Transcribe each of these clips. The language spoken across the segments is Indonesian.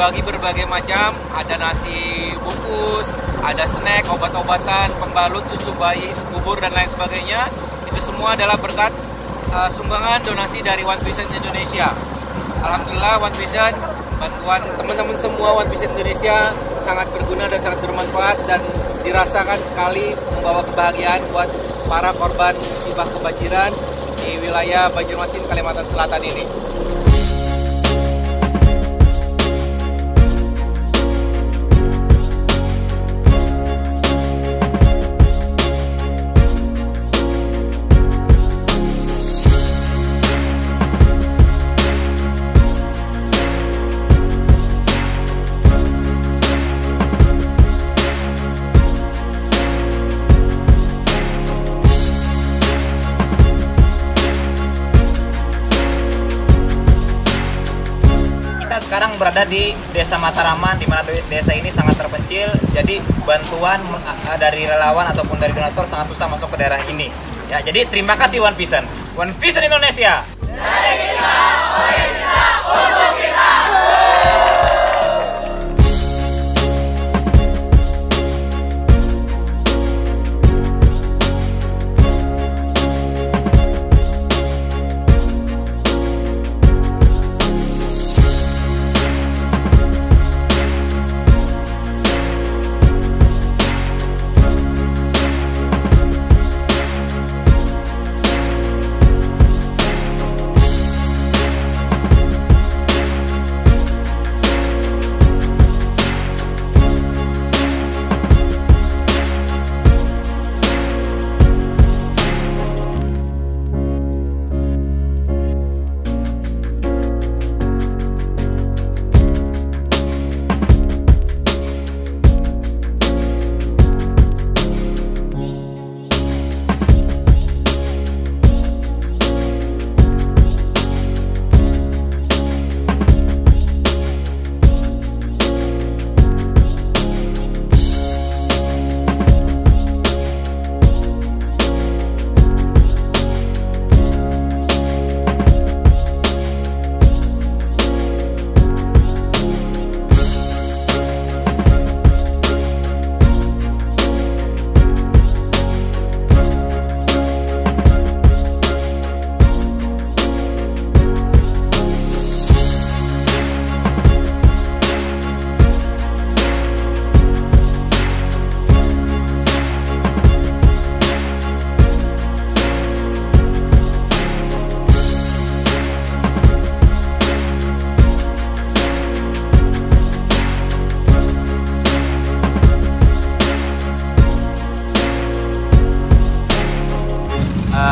dibagi berbagai macam, ada nasi bungkus, ada snack, obat-obatan, pembalut, susu bayi, bubur dan lain sebagainya. Itu semua adalah berkat sumbangan donasi dari One Vision Indonesia. Alhamdulillah One Vision, bantuan teman-teman semua One Vision Indonesia sangat berguna dan sangat bermanfaat dan dirasakan sekali membawa kebahagiaan buat para korban musibah kebanjiran di wilayah Banjarmasin, Kalimantan Selatan ini. Sekarang berada di Desa Mataraman, di mana desa ini sangat terpencil. Jadi bantuan dari relawan ataupun dari donatur sangat susah masuk ke daerah ini. Ya, jadi terima kasih One Vision. One Vision Indonesia. Dari kita, oleh kita, untuk kita.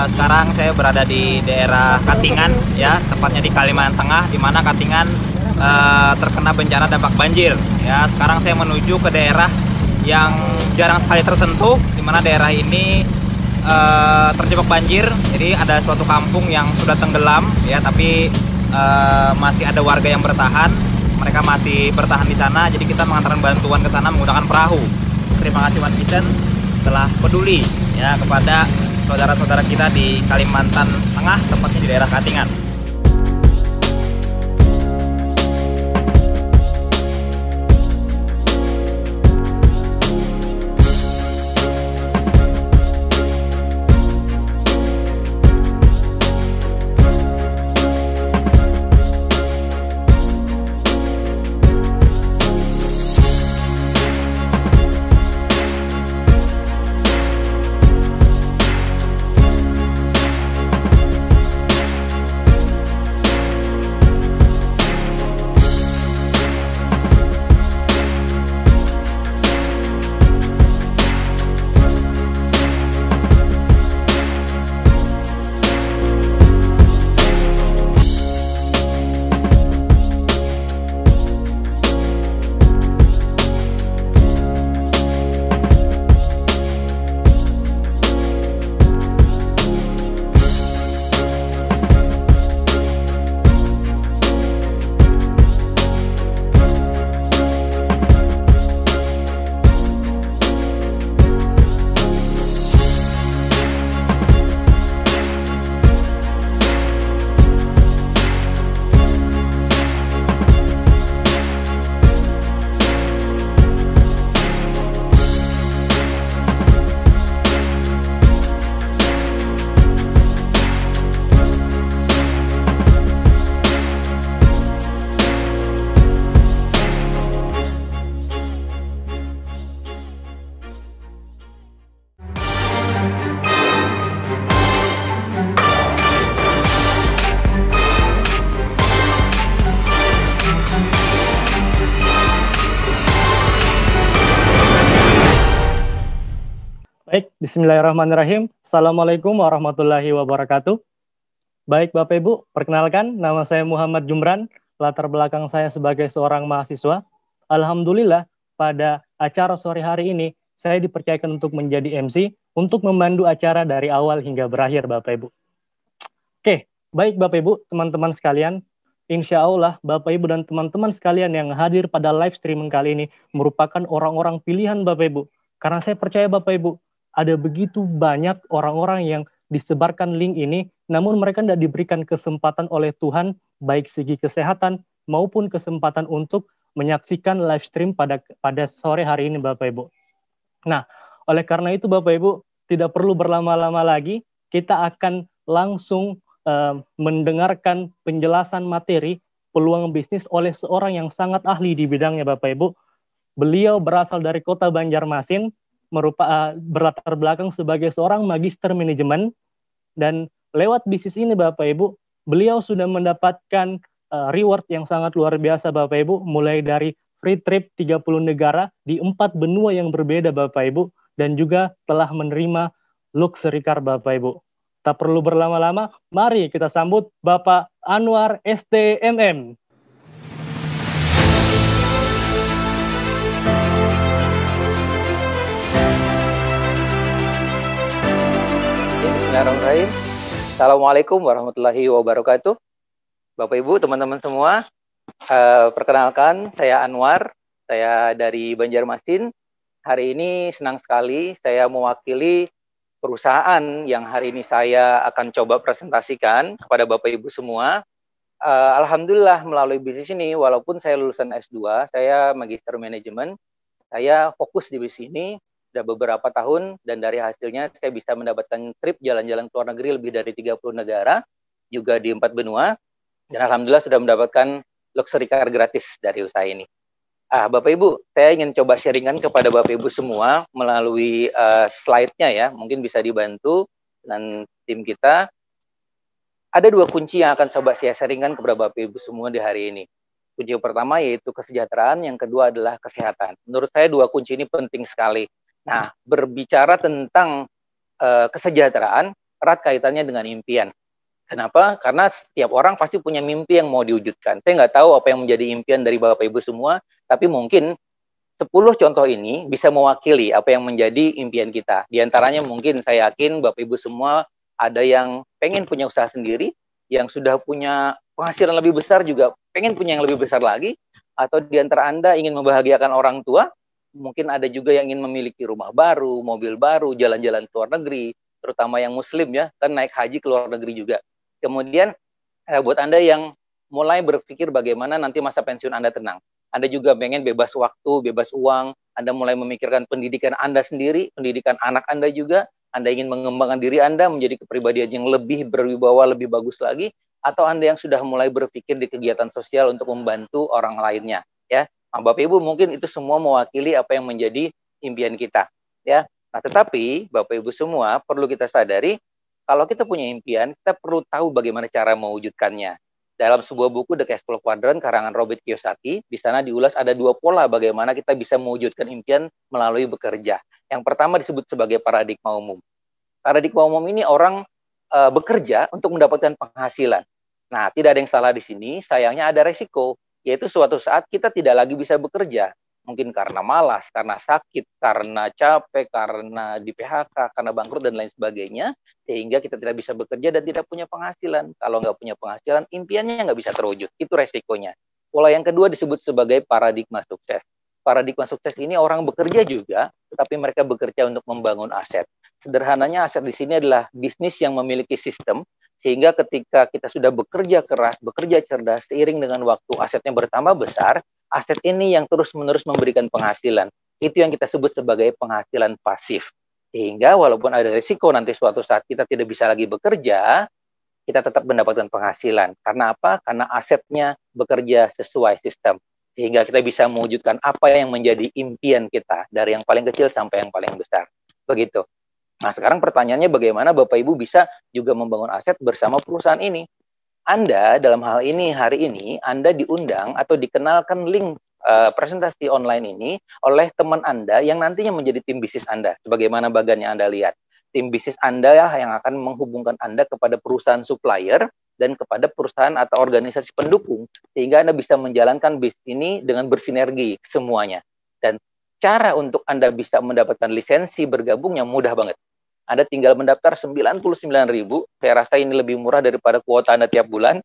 Sekarang saya berada di daerah Katingan, ya, tepatnya di Kalimantan Tengah, di mana Katingan terkena bencana dampak banjir. Ya, sekarang saya menuju ke daerah yang jarang sekali tersentuh, di mana daerah ini terjebak banjir. Jadi ada suatu kampung yang sudah tenggelam, ya, tapi masih ada warga yang bertahan. Mereka masih bertahan di sana. Jadi kita mengantarkan bantuan ke sana menggunakan perahu. Terima kasih One Vision telah peduli, ya, kepada saudara-saudara kita di Kalimantan Tengah, tepatnya di daerah Katingan. Bismillahirrahmanirrahim. Assalamualaikum warahmatullahi wabarakatuh. Baik Bapak Ibu, perkenalkan nama saya Muhammad Jumran, latar belakang saya sebagai seorang mahasiswa. Alhamdulillah pada acara sore hari ini saya dipercayakan untuk menjadi MC untuk memandu acara dari awal hingga berakhir Bapak Ibu. Oke, baik Bapak Ibu, teman-teman sekalian, insya Allah Bapak Ibu dan teman-teman sekalian yang hadir pada live streaming kali ini merupakan orang-orang pilihan Bapak Ibu. Karena saya percaya Bapak Ibu, ada begitu banyak orang-orang yang disebarkan link ini, namun mereka tidak diberikan kesempatan oleh Tuhan, baik segi kesehatan maupun kesempatan untuk menyaksikan live stream pada sore hari ini Bapak Ibu. Nah, oleh karena itu Bapak Ibu, tidak perlu berlama-lama lagi, kita akan langsung mendengarkan penjelasan materi peluang bisnis oleh seorang yang sangat ahli di bidangnya Bapak Ibu. Beliau berasal dari kota Banjarmasin, berlatar belakang sebagai seorang magister manajemen, dan lewat bisnis ini Bapak Ibu, beliau sudah mendapatkan reward yang sangat luar biasa Bapak Ibu, mulai dari free trip 30 negara di 4 benua yang berbeda Bapak Ibu, dan juga telah menerima luxury car Bapak Ibu. Tak perlu berlama-lama, mari kita sambut Bapak Anwar STMM. Bismillahirrahmanirrahim. Assalamualaikum warahmatullahi wabarakatuh. Bapak Ibu, teman-teman semua, perkenalkan saya Anwar, saya dari Banjarmasin. Hari ini senang sekali saya mewakili perusahaan yang hari ini saya akan coba presentasikan kepada Bapak Ibu semua. Alhamdulillah melalui bisnis ini, walaupun saya lulusan S2, saya magister manajemen, saya fokus di bisnis ini sudah beberapa tahun, dan dari hasilnya saya bisa mendapatkan trip jalan-jalan ke luar negeri lebih dari 30 negara, juga di 4 benua, dan alhamdulillah sudah mendapatkan luxury car gratis dari usaha ini. Bapak Ibu, saya ingin coba sharingkan kepada Bapak Ibu semua melalui slide-nya ya, mungkin bisa dibantu dengan tim kita. Ada 2 kunci yang akan coba saya sharingkan kepada Bapak Ibu semua di hari ini. Kunci yang pertama yaitu kesejahteraan, yang kedua adalah kesehatan. Menurut saya 2 kunci ini penting sekali. Nah, berbicara tentang kesejahteraan, erat kaitannya dengan impian. Kenapa? Karena setiap orang pasti punya mimpi yang mau diwujudkan. Saya nggak tahu apa yang menjadi impian dari Bapak Ibu semua, tapi mungkin 10 contoh ini bisa mewakili apa yang menjadi impian kita. Di antaranya mungkin saya yakin Bapak Ibu semua ada yang pengen punya usaha sendiri, yang sudah punya penghasilan lebih besar juga pengen punya yang lebih besar lagi, atau di antara Anda ingin membahagiakan orang tua, mungkin ada juga yang ingin memiliki rumah baru, mobil baru, jalan-jalan ke luar negeri, terutama yang muslim ya, kan naik haji ke luar negeri juga. Kemudian buat Anda yang mulai berpikir bagaimana nanti masa pensiun Anda tenang. Anda juga pengen bebas waktu, bebas uang, Anda mulai memikirkan pendidikan Anda sendiri, pendidikan anak Anda juga, Anda ingin mengembangkan diri Anda menjadi kepribadian yang lebih berwibawa, lebih bagus lagi, atau Anda yang sudah mulai berpikir di kegiatan sosial untuk membantu orang lainnya. Ya, nah, Bapak Ibu mungkin itu semua mewakili apa yang menjadi impian kita. Ya, nah tetapi Bapak Ibu semua perlu kita sadari, kalau kita punya impian, kita perlu tahu bagaimana cara mewujudkannya. Dalam sebuah buku The Cash Flow Quadrant karangan Robert Kiyosaki, di sana diulas ada 2 pola bagaimana kita bisa mewujudkan impian melalui bekerja. Yang pertama disebut sebagai paradigma umum. Paradigma umum ini orang bekerja untuk mendapatkan penghasilan. Nah, tidak ada yang salah di sini, sayangnya ada resiko, yaitu suatu saat kita tidak lagi bisa bekerja. Mungkin karena malas, karena sakit, karena capek, karena di PHK, karena bangkrut, dan lain sebagainya, sehingga kita tidak bisa bekerja dan tidak punya penghasilan. Kalau nggak punya penghasilan, impiannya nggak bisa terwujud. Itu resikonya. Pola yang kedua disebut sebagai paradigma sukses. Paradigma sukses ini orang bekerja juga, tetapi mereka bekerja untuk membangun aset. Sederhananya, aset di sini adalah bisnis yang memiliki sistem, sehingga ketika kita sudah bekerja keras, bekerja cerdas, seiring dengan waktu asetnya bertambah besar, aset ini yang terus-menerus memberikan penghasilan. Itu yang kita sebut sebagai penghasilan pasif. Sehingga walaupun ada risiko nanti suatu saat kita tidak bisa lagi bekerja, kita tetap mendapatkan penghasilan. Karena apa? Karena asetnya bekerja sesuai sistem. Sehingga kita bisa mewujudkan apa yang menjadi impian kita, dari yang paling kecil sampai yang paling besar. Begitu. Nah, sekarang pertanyaannya bagaimana Bapak Ibu bisa juga membangun aset bersama perusahaan ini? Anda dalam hal ini hari ini Anda diundang atau dikenalkan link presentasi online ini oleh teman Anda yang nantinya menjadi tim bisnis Anda. Sebagaimana bagan yang Anda lihat. Tim bisnis Anda yang akan menghubungkan Anda kepada perusahaan supplier dan kepada perusahaan atau organisasi pendukung, sehingga Anda bisa menjalankan bisnis ini dengan bersinergi semuanya. Dan cara untuk Anda bisa mendapatkan lisensi bergabungnya mudah banget. Anda tinggal mendaftar 99.000, saya rasa ini lebih murah daripada kuota Anda tiap bulan.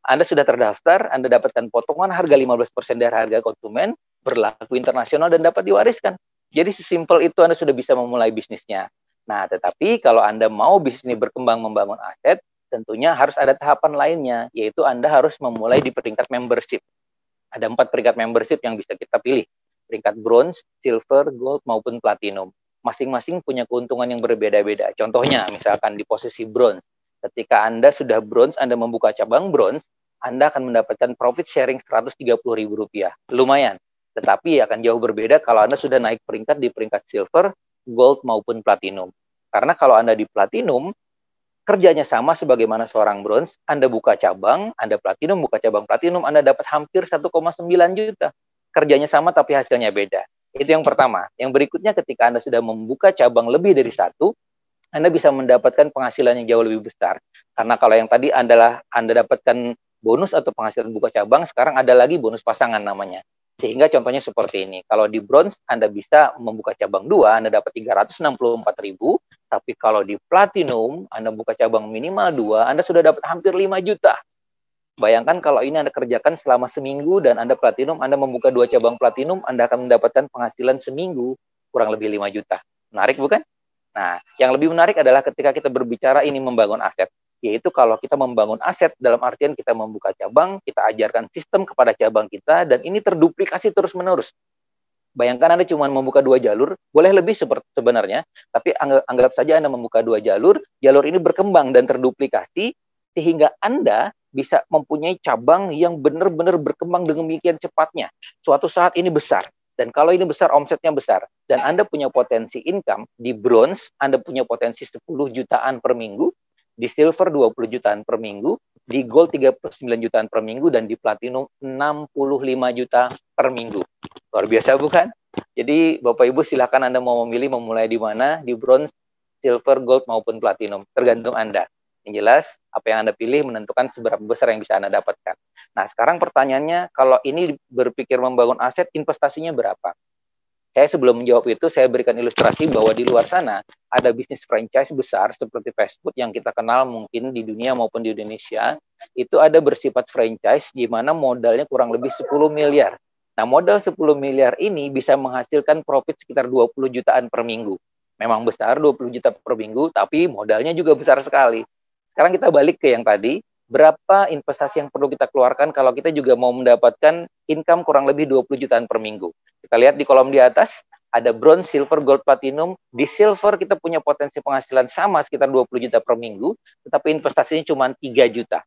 Anda sudah terdaftar, Anda dapatkan potongan harga 15% dari harga konsumen, berlaku internasional dan dapat diwariskan. Jadi sesimpel itu Anda sudah bisa memulai bisnisnya. Nah, tetapi kalau Anda mau bisnis ini berkembang membangun aset, tentunya harus ada tahapan lainnya, yaitu Anda harus memulai di peringkat membership. Ada 4 peringkat membership yang bisa kita pilih. Peringkat bronze, silver, gold, maupun platinum. Masing-masing punya keuntungan yang berbeda-beda. Contohnya, misalkan di posisi bronze. Ketika Anda sudah bronze, Anda membuka cabang bronze, Anda akan mendapatkan profit sharing Rp130.000. Lumayan. Tetapi akan jauh berbeda kalau Anda sudah naik peringkat di peringkat silver, gold, maupun platinum. Karena kalau Anda di platinum, kerjanya sama sebagaimana seorang bronze, Anda buka cabang, Anda platinum, buka cabang platinum, Anda dapat hampir 1,9 juta. Kerjanya sama tapi hasilnya beda. Itu yang pertama. Yang berikutnya ketika Anda sudah membuka cabang lebih dari 1, Anda bisa mendapatkan penghasilan yang jauh lebih besar. Karena kalau yang tadi adalah Anda dapatkan bonus atau penghasilan buka cabang, sekarang ada lagi bonus pasangan namanya. Sehingga contohnya seperti ini. Kalau di bronze, Anda bisa membuka cabang 2, Anda dapat 364.000. Tapi kalau di platinum, Anda buka cabang minimal 2, Anda sudah dapat hampir 5 juta. Bayangkan kalau ini Anda kerjakan selama seminggu dan Anda platinum, Anda membuka 2 cabang platinum, Anda akan mendapatkan penghasilan seminggu kurang lebih 5 juta. Menarik bukan? Nah, yang lebih menarik adalah ketika kita berbicara ini membangun aset. Yaitu kalau kita membangun aset dalam artian kita membuka cabang, kita ajarkan sistem kepada cabang kita, dan ini terduplikasi terus-menerus. Bayangkan Anda cuma membuka 2 jalur, boleh lebih sebenarnya, tapi anggap saja Anda membuka 2 jalur ini berkembang dan terduplikasi, sehingga Anda bisa mempunyai cabang yang benar-benar berkembang demikian cepatnya. Suatu saat ini besar, dan kalau ini besar, omsetnya besar, dan Anda punya potensi income, di bronze, Anda punya potensi 10 jutaan per minggu, di silver 20 jutaan per minggu, di gold 39 jutaan per minggu, dan di platinum 65 juta per minggu. Luar biasa bukan? Jadi Bapak Ibu silakan Anda mau memilih memulai di mana, di bronze, silver, gold, maupun platinum. Tergantung Anda. Yang jelas, apa yang Anda pilih menentukan seberapa besar yang bisa Anda dapatkan. Nah, sekarang pertanyaannya, kalau ini berpikir membangun aset, investasinya berapa? Saya sebelum menjawab itu, saya berikan ilustrasi bahwa di luar sana ada bisnis franchise besar seperti fast food yang kita kenal mungkin di dunia maupun di Indonesia. Itu ada bersifat franchise di mana modalnya kurang lebih 10 miliar. Nah, modal 10 miliar ini bisa menghasilkan profit sekitar 20 jutaan per minggu. Memang besar, 20 juta per minggu, tapi modalnya juga besar sekali. Sekarang kita balik ke yang tadi, berapa investasi yang perlu kita keluarkan kalau kita juga mau mendapatkan income kurang lebih 20 jutaan per minggu. Kita lihat di kolom di atas, ada bronze, silver, gold, platinum. Di silver kita punya potensi penghasilan sama sekitar 20 juta per minggu, tetapi investasinya cuma 3 juta.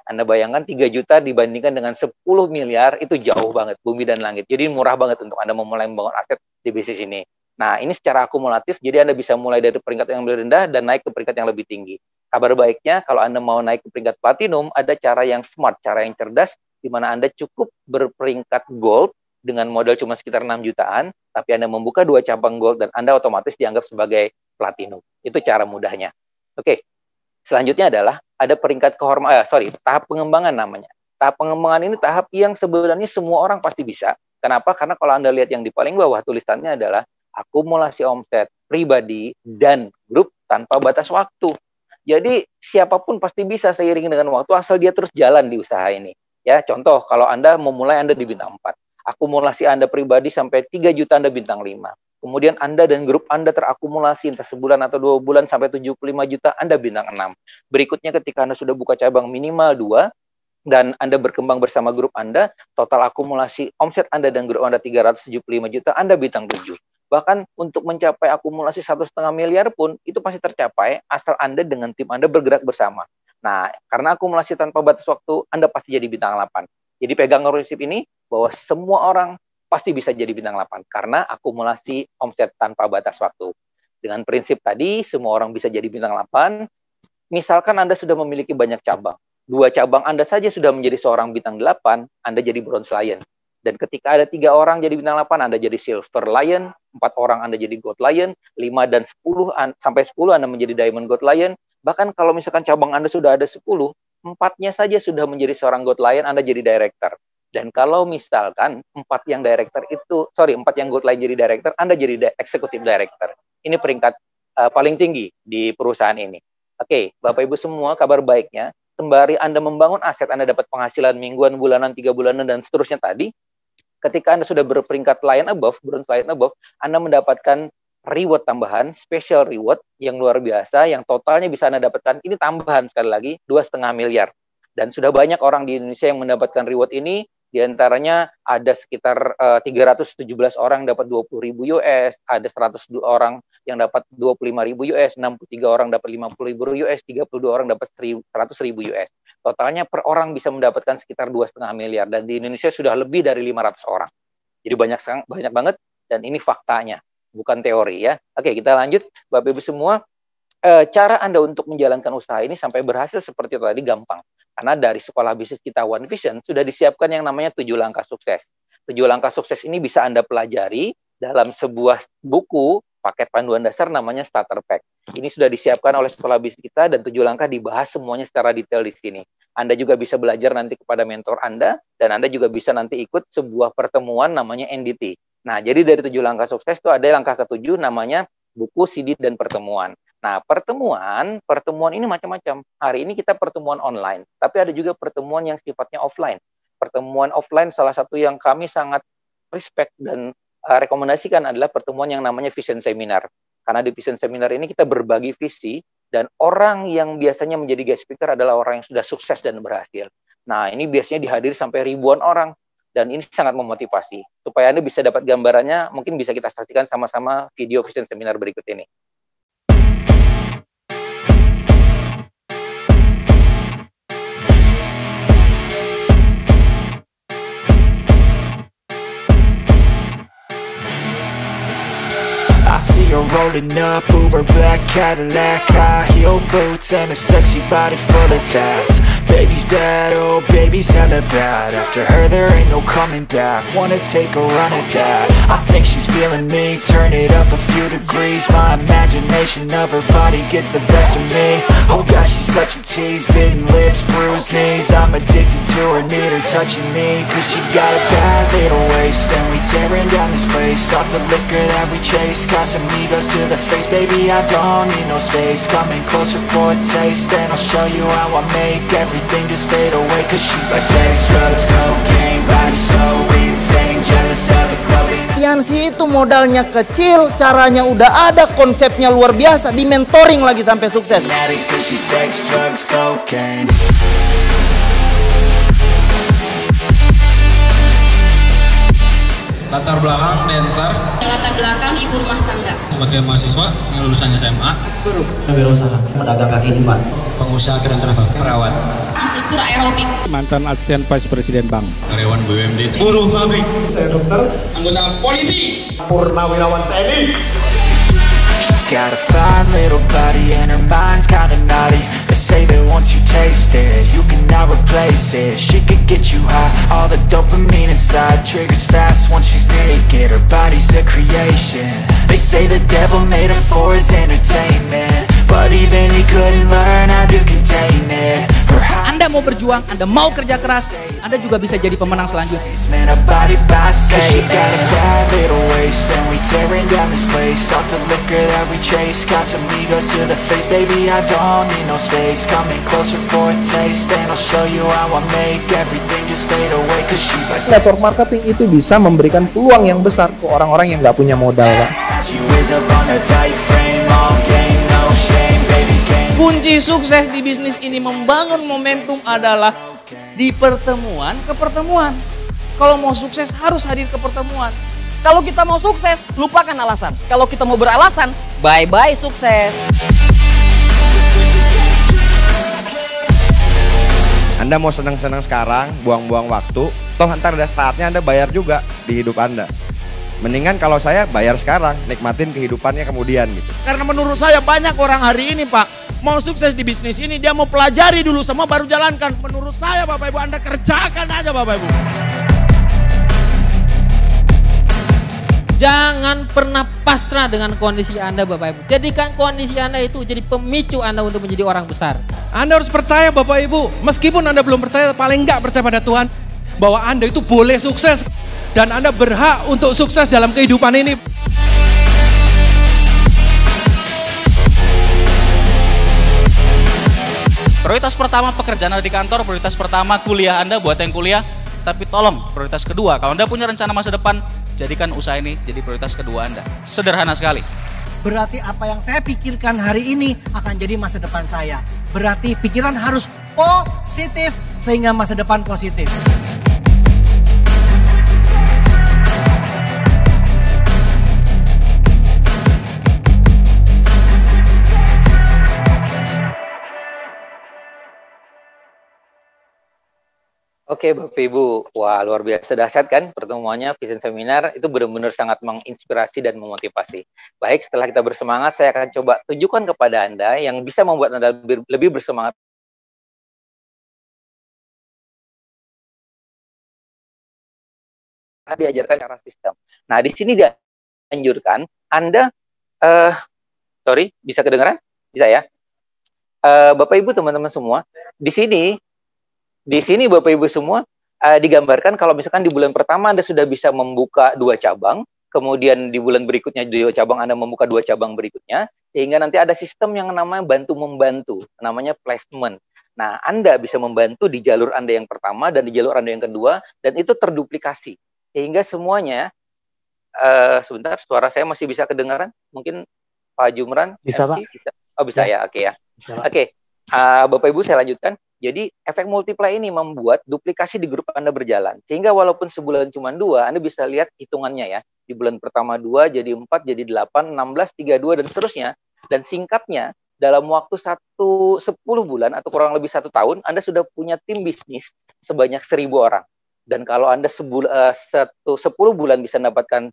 Anda bayangkan 3 juta dibandingkan dengan 10 miliar, itu jauh banget, bumi dan langit. Jadi murah banget untuk Anda memulai membangun aset di bisnis ini. Nah, ini secara akumulatif, jadi Anda bisa mulai dari peringkat yang lebih rendah dan naik ke peringkat yang lebih tinggi. Kabar baiknya, kalau Anda mau naik ke peringkat platinum, ada cara yang smart, cara yang cerdas, di mana Anda cukup berperingkat gold dengan modal cuma sekitar 6 jutaan, tapi Anda membuka 2 cabang gold dan Anda otomatis dianggap sebagai platinum. Itu cara mudahnya. Oke, selanjutnya adalah ada peringkat tahap pengembangan namanya. Tahap pengembangan ini tahap yang sebenarnya semua orang pasti bisa. Kenapa? Karena kalau Anda lihat yang di paling bawah tulisannya adalah akumulasi omset pribadi dan grup tanpa batas waktu. Jadi siapapun pasti bisa seiring dengan waktu asal dia terus jalan di usaha ini. Ya, contoh kalau Anda memulai Anda di bintang 4. Akumulasi Anda pribadi sampai 3 juta Anda bintang 5. Kemudian Anda dan grup Anda terakumulasi entah sebulan atau 2 bulan sampai 75 juta Anda bintang 6. Berikutnya ketika Anda sudah buka cabang minimal 2 dan Anda berkembang bersama grup Anda, total akumulasi omset Anda dan grup Anda 375 juta Anda bintang 7. Bahkan untuk mencapai akumulasi 1,5 miliar pun itu pasti tercapai asal Anda dengan tim Anda bergerak bersama. Nah, karena akumulasi tanpa batas waktu, Anda pasti jadi bintang 8. Jadi pegang prinsip ini bahwa semua orang pasti bisa jadi bintang 8 karena akumulasi omset tanpa batas waktu. Dengan prinsip tadi, semua orang bisa jadi bintang 8. Misalkan Anda sudah memiliki banyak cabang. 2 cabang Anda saja sudah menjadi seorang bintang 8, Anda jadi bronze lion. Dan ketika ada 3 orang jadi bintang 8, Anda jadi Silver Lion, 4 orang Anda jadi Gold Lion, 5 dan 10 sampai 10 Anda menjadi Diamond Gold Lion. Bahkan kalau misalkan cabang Anda sudah ada 10, 4-nya saja sudah menjadi seorang Gold Lion, Anda jadi Director. Dan kalau misalkan 4 yang Gold Lion jadi Director, Anda jadi Executive Director. Ini peringkat paling tinggi di perusahaan ini. Oke, Bapak Ibu semua, kabar baiknya, sembari Anda membangun aset, Anda dapat penghasilan mingguan, bulanan, 3 bulanan, dan seterusnya tadi, ketika Anda sudah berperingkat Lion above, bronze Lion above, Anda mendapatkan reward tambahan, special reward yang luar biasa, yang totalnya bisa Anda dapatkan, ini tambahan sekali lagi, 2,5 miliar. Dan sudah banyak orang di Indonesia yang mendapatkan reward ini, di antaranya ada sekitar 317 orang dapat 20.000 US, ada 102 orang yang dapat 25.000 US, 63 orang dapat 50.000 US, 32 orang dapat 100.000 US. Totalnya per orang bisa mendapatkan sekitar 2,5 miliar, dan di Indonesia sudah lebih dari 500 orang. Jadi banyak banget, dan ini faktanya, bukan teori ya. Oke, kita lanjut, Bapak Ibu semua. Cara Anda untuk menjalankan usaha ini sampai berhasil seperti tadi gampang. Karena dari sekolah bisnis kita One Vision sudah disiapkan yang namanya 7 langkah sukses. 7 langkah sukses ini bisa Anda pelajari dalam sebuah buku paket panduan dasar namanya Starter Pack. Ini sudah disiapkan oleh sekolah bisnis kita, dan 7 langkah dibahas semuanya secara detail di sini. Anda juga bisa belajar nanti kepada mentor Anda, dan Anda juga bisa nanti ikut sebuah pertemuan namanya NDT. Nah, jadi dari 7 langkah sukses itu ada langkah ke-7 namanya buku, CD, dan pertemuan. Nah, pertemuan ini macam-macam. Hari ini kita pertemuan online, tapi ada juga pertemuan yang sifatnya offline. Pertemuan offline salah satu yang kami sangat respect dan rekomendasikan adalah pertemuan yang namanya Vision Seminar. Karena di Vision Seminar ini kita berbagi visi, dan orang yang biasanya menjadi guest speaker adalah orang yang sudah sukses dan berhasil. Nah, ini biasanya dihadiri sampai ribuan orang, dan ini sangat memotivasi. Supaya Anda bisa dapat gambarannya, mungkin bisa kita saksikan sama-sama video Vision Seminar berikut ini. I see her rolling up, Uber black Cadillac, high heel boots and a sexy body full of tats. Baby's bad, oh baby's hella bad. After her there ain't no coming back. Wanna take a run at that? I think she's feeling me. Turn it up a few degrees. My imagination of her body gets the best of me. Oh gosh, she's such a tease. Bitten lips, bruised knees. I'm addicted to her, need her touching me. Cause she got a bad little waist, and we tearing down this place. Off the liquor that we chase. Casamigos to the face, baby, I don't need no space. Coming closer for a taste, and I'll show you how I make everything just fade away. Cause she's like sex, drugs, cocaine, body so insane, jealous of the glowing. Yansi itu modalnya kecil, caranya udah ada, konsepnya luar biasa, di mentoring lagi sampai sukses. Cause she's sex, drugs, cocaine. Latar belakang dancer. Latar belakang ibu rumah tangga. Sebagai mahasiswa yang lulusannya SMA. Guru. Wirausaha, pedagang kaki lima. Pengusaha dan travel. Perawat. Instruktur aerobik. Mantan asisten vice presiden bank. Karyawan BUMD. Buruh pabrik. Saya dokter. Anggota polisi. Purnawirawan TNI. Got a fine little body and her mind's kinda naughty. They say that once you taste it, you cannot replace it. She could get you high, all the dopamine inside triggers fast once she's naked. Her body's a creation. They say the devil made her for his entertainment, but even he couldn't learn how to contain it. Anda mau berjuang, Anda mau kerja keras, Anda juga bisa jadi pemenang selanjutnya. Network marketing itu bisa memberikan peluang yang besar ke orang-orang yang nggak punya modal, Pak. Kunci sukses di bisnis ini membangun momentum adalah di pertemuan ke pertemuan. Kalau mau sukses harus hadir ke pertemuan. Kalau kita mau sukses, lupakan alasan. Kalau kita mau beralasan, bye-bye sukses. Anda mau senang-senang sekarang, buang-buang waktu, toh ntar ada saatnya Anda bayar juga di hidup Anda. Mendingan kalau saya bayar sekarang, nikmatin kehidupannya kemudian gitu. Karena menurut saya banyak orang hari ini, Pak, mau sukses di bisnis ini, dia mau pelajari dulu semua baru jalankan. Menurut saya, Bapak Ibu, Anda kerjakan aja, Bapak Ibu. Jangan pernah pasrah dengan kondisi Anda Bapak Ibu. Jadikan kondisi Anda itu jadi pemicu Anda untuk menjadi orang besar. Anda harus percaya Bapak Ibu, meskipun Anda belum percaya, paling enggak percaya pada Tuhan, bahwa Anda itu boleh sukses dan Anda berhak untuk sukses dalam kehidupan ini. Prioritas pertama pekerjaan Anda di kantor, prioritas pertama kuliah Anda buat yang kuliah, tapi tolong prioritas kedua, kalau Anda punya rencana masa depan, jadikan usaha ini jadi prioritas kedua Anda. Sederhana sekali. Berarti apa yang saya pikirkan hari ini akan jadi masa depan saya. Berarti pikiran harus positif sehingga masa depan positif. Oke Bapak Ibu, wah luar biasa dahsyat kan pertemuannya Vision Seminar, itu benar-benar sangat menginspirasi dan memotivasi. Baik, setelah kita bersemangat, saya akan coba tunjukkan kepada Anda yang bisa membuat Anda lebih bersemangat. Diajarkan cara sistem. Nah, di sini dianjurkan Anda, sorry, bisa kedengaran? Bisa ya? Bapak Ibu, teman-teman semua, di sini Bapak Ibu semua digambarkan kalau misalkan di bulan pertama Anda sudah bisa membuka 2 cabang, kemudian di bulan berikutnya 2 cabang Anda membuka 2 cabang berikutnya, sehingga nanti ada sistem yang namanya bantu-membantu, namanya placement. Nah, Anda bisa membantu di jalur Anda yang pertama dan di jalur Anda yang kedua, dan itu terduplikasi. Sehingga semuanya, sebentar, suara saya masih bisa kedengaran? Mungkin Pak Jumran? Bisa, MC, Pak. bisa? Oh, bisa ya, oke ya. Oke, Bapak Ibu saya lanjutkan. Jadi efek multiply ini membuat duplikasi di grup Anda berjalan. Sehingga walaupun sebulan cuma 2, Anda bisa lihat hitungannya ya. Di bulan pertama 2, jadi 4, jadi 8, 16, 32, dan seterusnya. Dan singkatnya, dalam waktu 10 bulan atau kurang lebih 1 tahun, Anda sudah punya tim bisnis sebanyak 1.000 orang. Dan kalau Anda 10 bulan bisa mendapatkan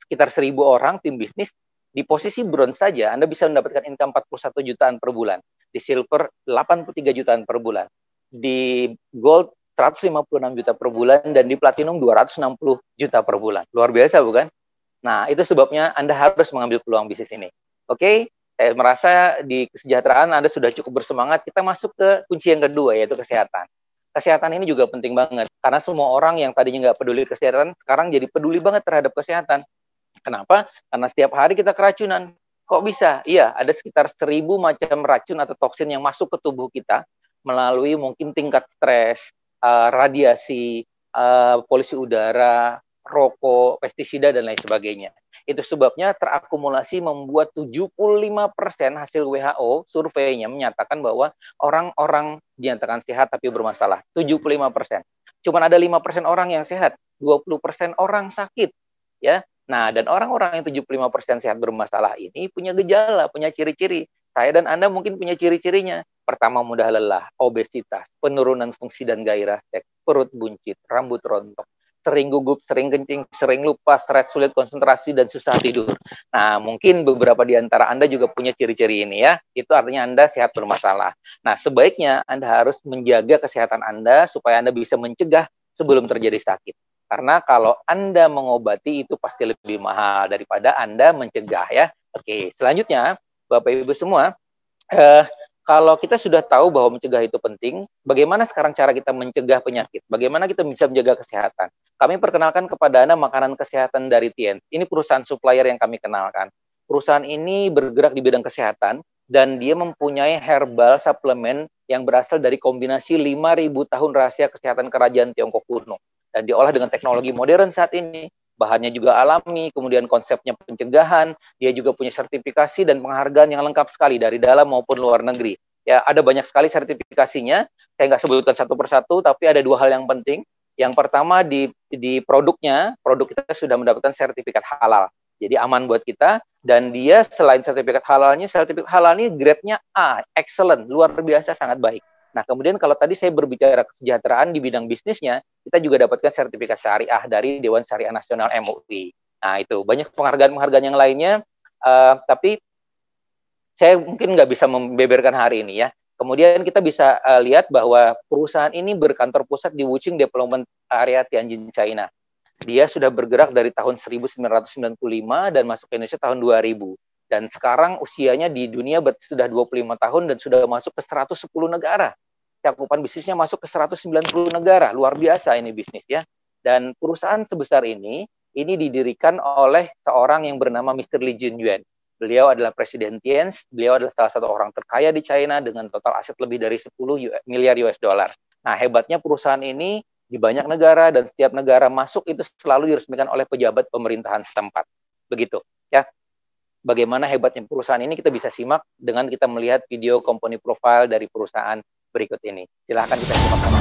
sekitar 1.000 orang tim bisnis, di posisi bronze saja Anda bisa mendapatkan income 41 jutaan per bulan. Di silver 83 jutaan per bulan. Di gold 156 juta per bulan, dan di platinum 260 juta per bulan. Luar biasa bukan? Nah, itu sebabnya Anda harus mengambil peluang bisnis ini. Oke, saya merasa di kesejahteraan Anda sudah cukup bersemangat. Kita masuk ke kunci yang kedua, yaitu kesehatan. Kesehatan ini juga penting banget, karena semua orang yang tadinya nggak peduli kesehatan, sekarang jadi peduli banget terhadap kesehatan. Kenapa? Karena setiap hari kita keracunan. Kok bisa? Iya, ada sekitar 1.000 macam racun atau toksin yang masuk ke tubuh kita melalui mungkin tingkat stres, radiasi, polusi udara, rokok, pestisida, dan lain sebagainya. Itu sebabnya terakumulasi membuat 75% hasil WHO surveinya menyatakan bahwa orang-orang dinyatakan sehat tapi bermasalah. 75%. Cuman ada 5% orang yang sehat, 20% orang sakit. Ya. Nah, dan orang-orang yang 75% sehat bermasalah ini punya gejala, punya ciri-ciri. Saya dan Anda mungkin punya ciri-cirinya. Pertama, mudah lelah, obesitas, penurunan fungsi dan gairah seks, perut buncit, rambut rontok, sering gugup, sering kencing, sering lupa, stres, sulit konsentrasi, dan susah tidur. Nah, mungkin beberapa di antara Anda juga punya ciri-ciri ini ya. Itu artinya Anda sehat bermasalah. Nah, sebaiknya Anda harus menjaga kesehatan Anda supaya Anda bisa mencegah sebelum terjadi sakit. Karena kalau Anda mengobati itu pasti lebih mahal daripada Anda mencegah ya. Oke, selanjutnya Bapak Ibu semua, kalau kita sudah tahu bahwa mencegah itu penting, bagaimana sekarang cara kita mencegah penyakit? Bagaimana kita bisa menjaga kesehatan? Kami perkenalkan kepada Anda makanan kesehatan dari Tien. Ini perusahaan supplier yang kami kenalkan. Perusahaan ini bergerak di bidang kesehatan dan dia mempunyai herbal suplemen yang berasal dari kombinasi 5.000 tahun rahasia kesehatan kerajaan Tiongkok kuno. Dan diolah dengan teknologi modern saat ini. Bahannya juga alami, kemudian konsepnya pencegahan, dia juga punya sertifikasi dan penghargaan yang lengkap sekali dari dalam maupun luar negeri. Ya, ada banyak sekali sertifikasinya, saya nggak sebutkan satu persatu, tapi ada 2 hal yang penting. Yang pertama di produknya, produk kita sudah mendapatkan sertifikat halal. Jadi aman buat kita, dan dia selain sertifikat halal ini grade-nya A, excellent, luar biasa, sangat baik. Nah, kemudian kalau tadi saya berbicara kesejahteraan di bidang bisnisnya, kita juga dapatkan sertifikat syariah dari Dewan Syariah Nasional MUI. Nah, itu banyak penghargaan-penghargaan yang lainnya, tapi saya mungkin nggak bisa membeberkan hari ini ya. Kemudian kita bisa lihat bahwa perusahaan ini berkantor pusat di Wuxing Development Area Tianjin, China. Dia sudah bergerak dari tahun 1995 dan masuk ke Indonesia tahun 2000. Dan sekarang usianya di dunia sudah 25 tahun dan sudah masuk ke 110 negara. Cakupan bisnisnya masuk ke 190 negara. Luar biasa ini bisnis ya. Dan perusahaan sebesar ini didirikan oleh seorang yang bernama Mr. Li Jinyuan. Beliau adalah Presiden Tienz, beliau adalah salah satu orang terkaya di China dengan total aset lebih dari 10 miliar US dollar. Nah, hebatnya perusahaan ini di banyak negara dan setiap negara masuk itu selalu diresmikan oleh pejabat pemerintahan setempat. Begitu, ya. Bagaimana hebatnya perusahaan ini kita bisa simak dengan kita melihat video company profile dari perusahaan berikut ini. Silahkan kita simak sama.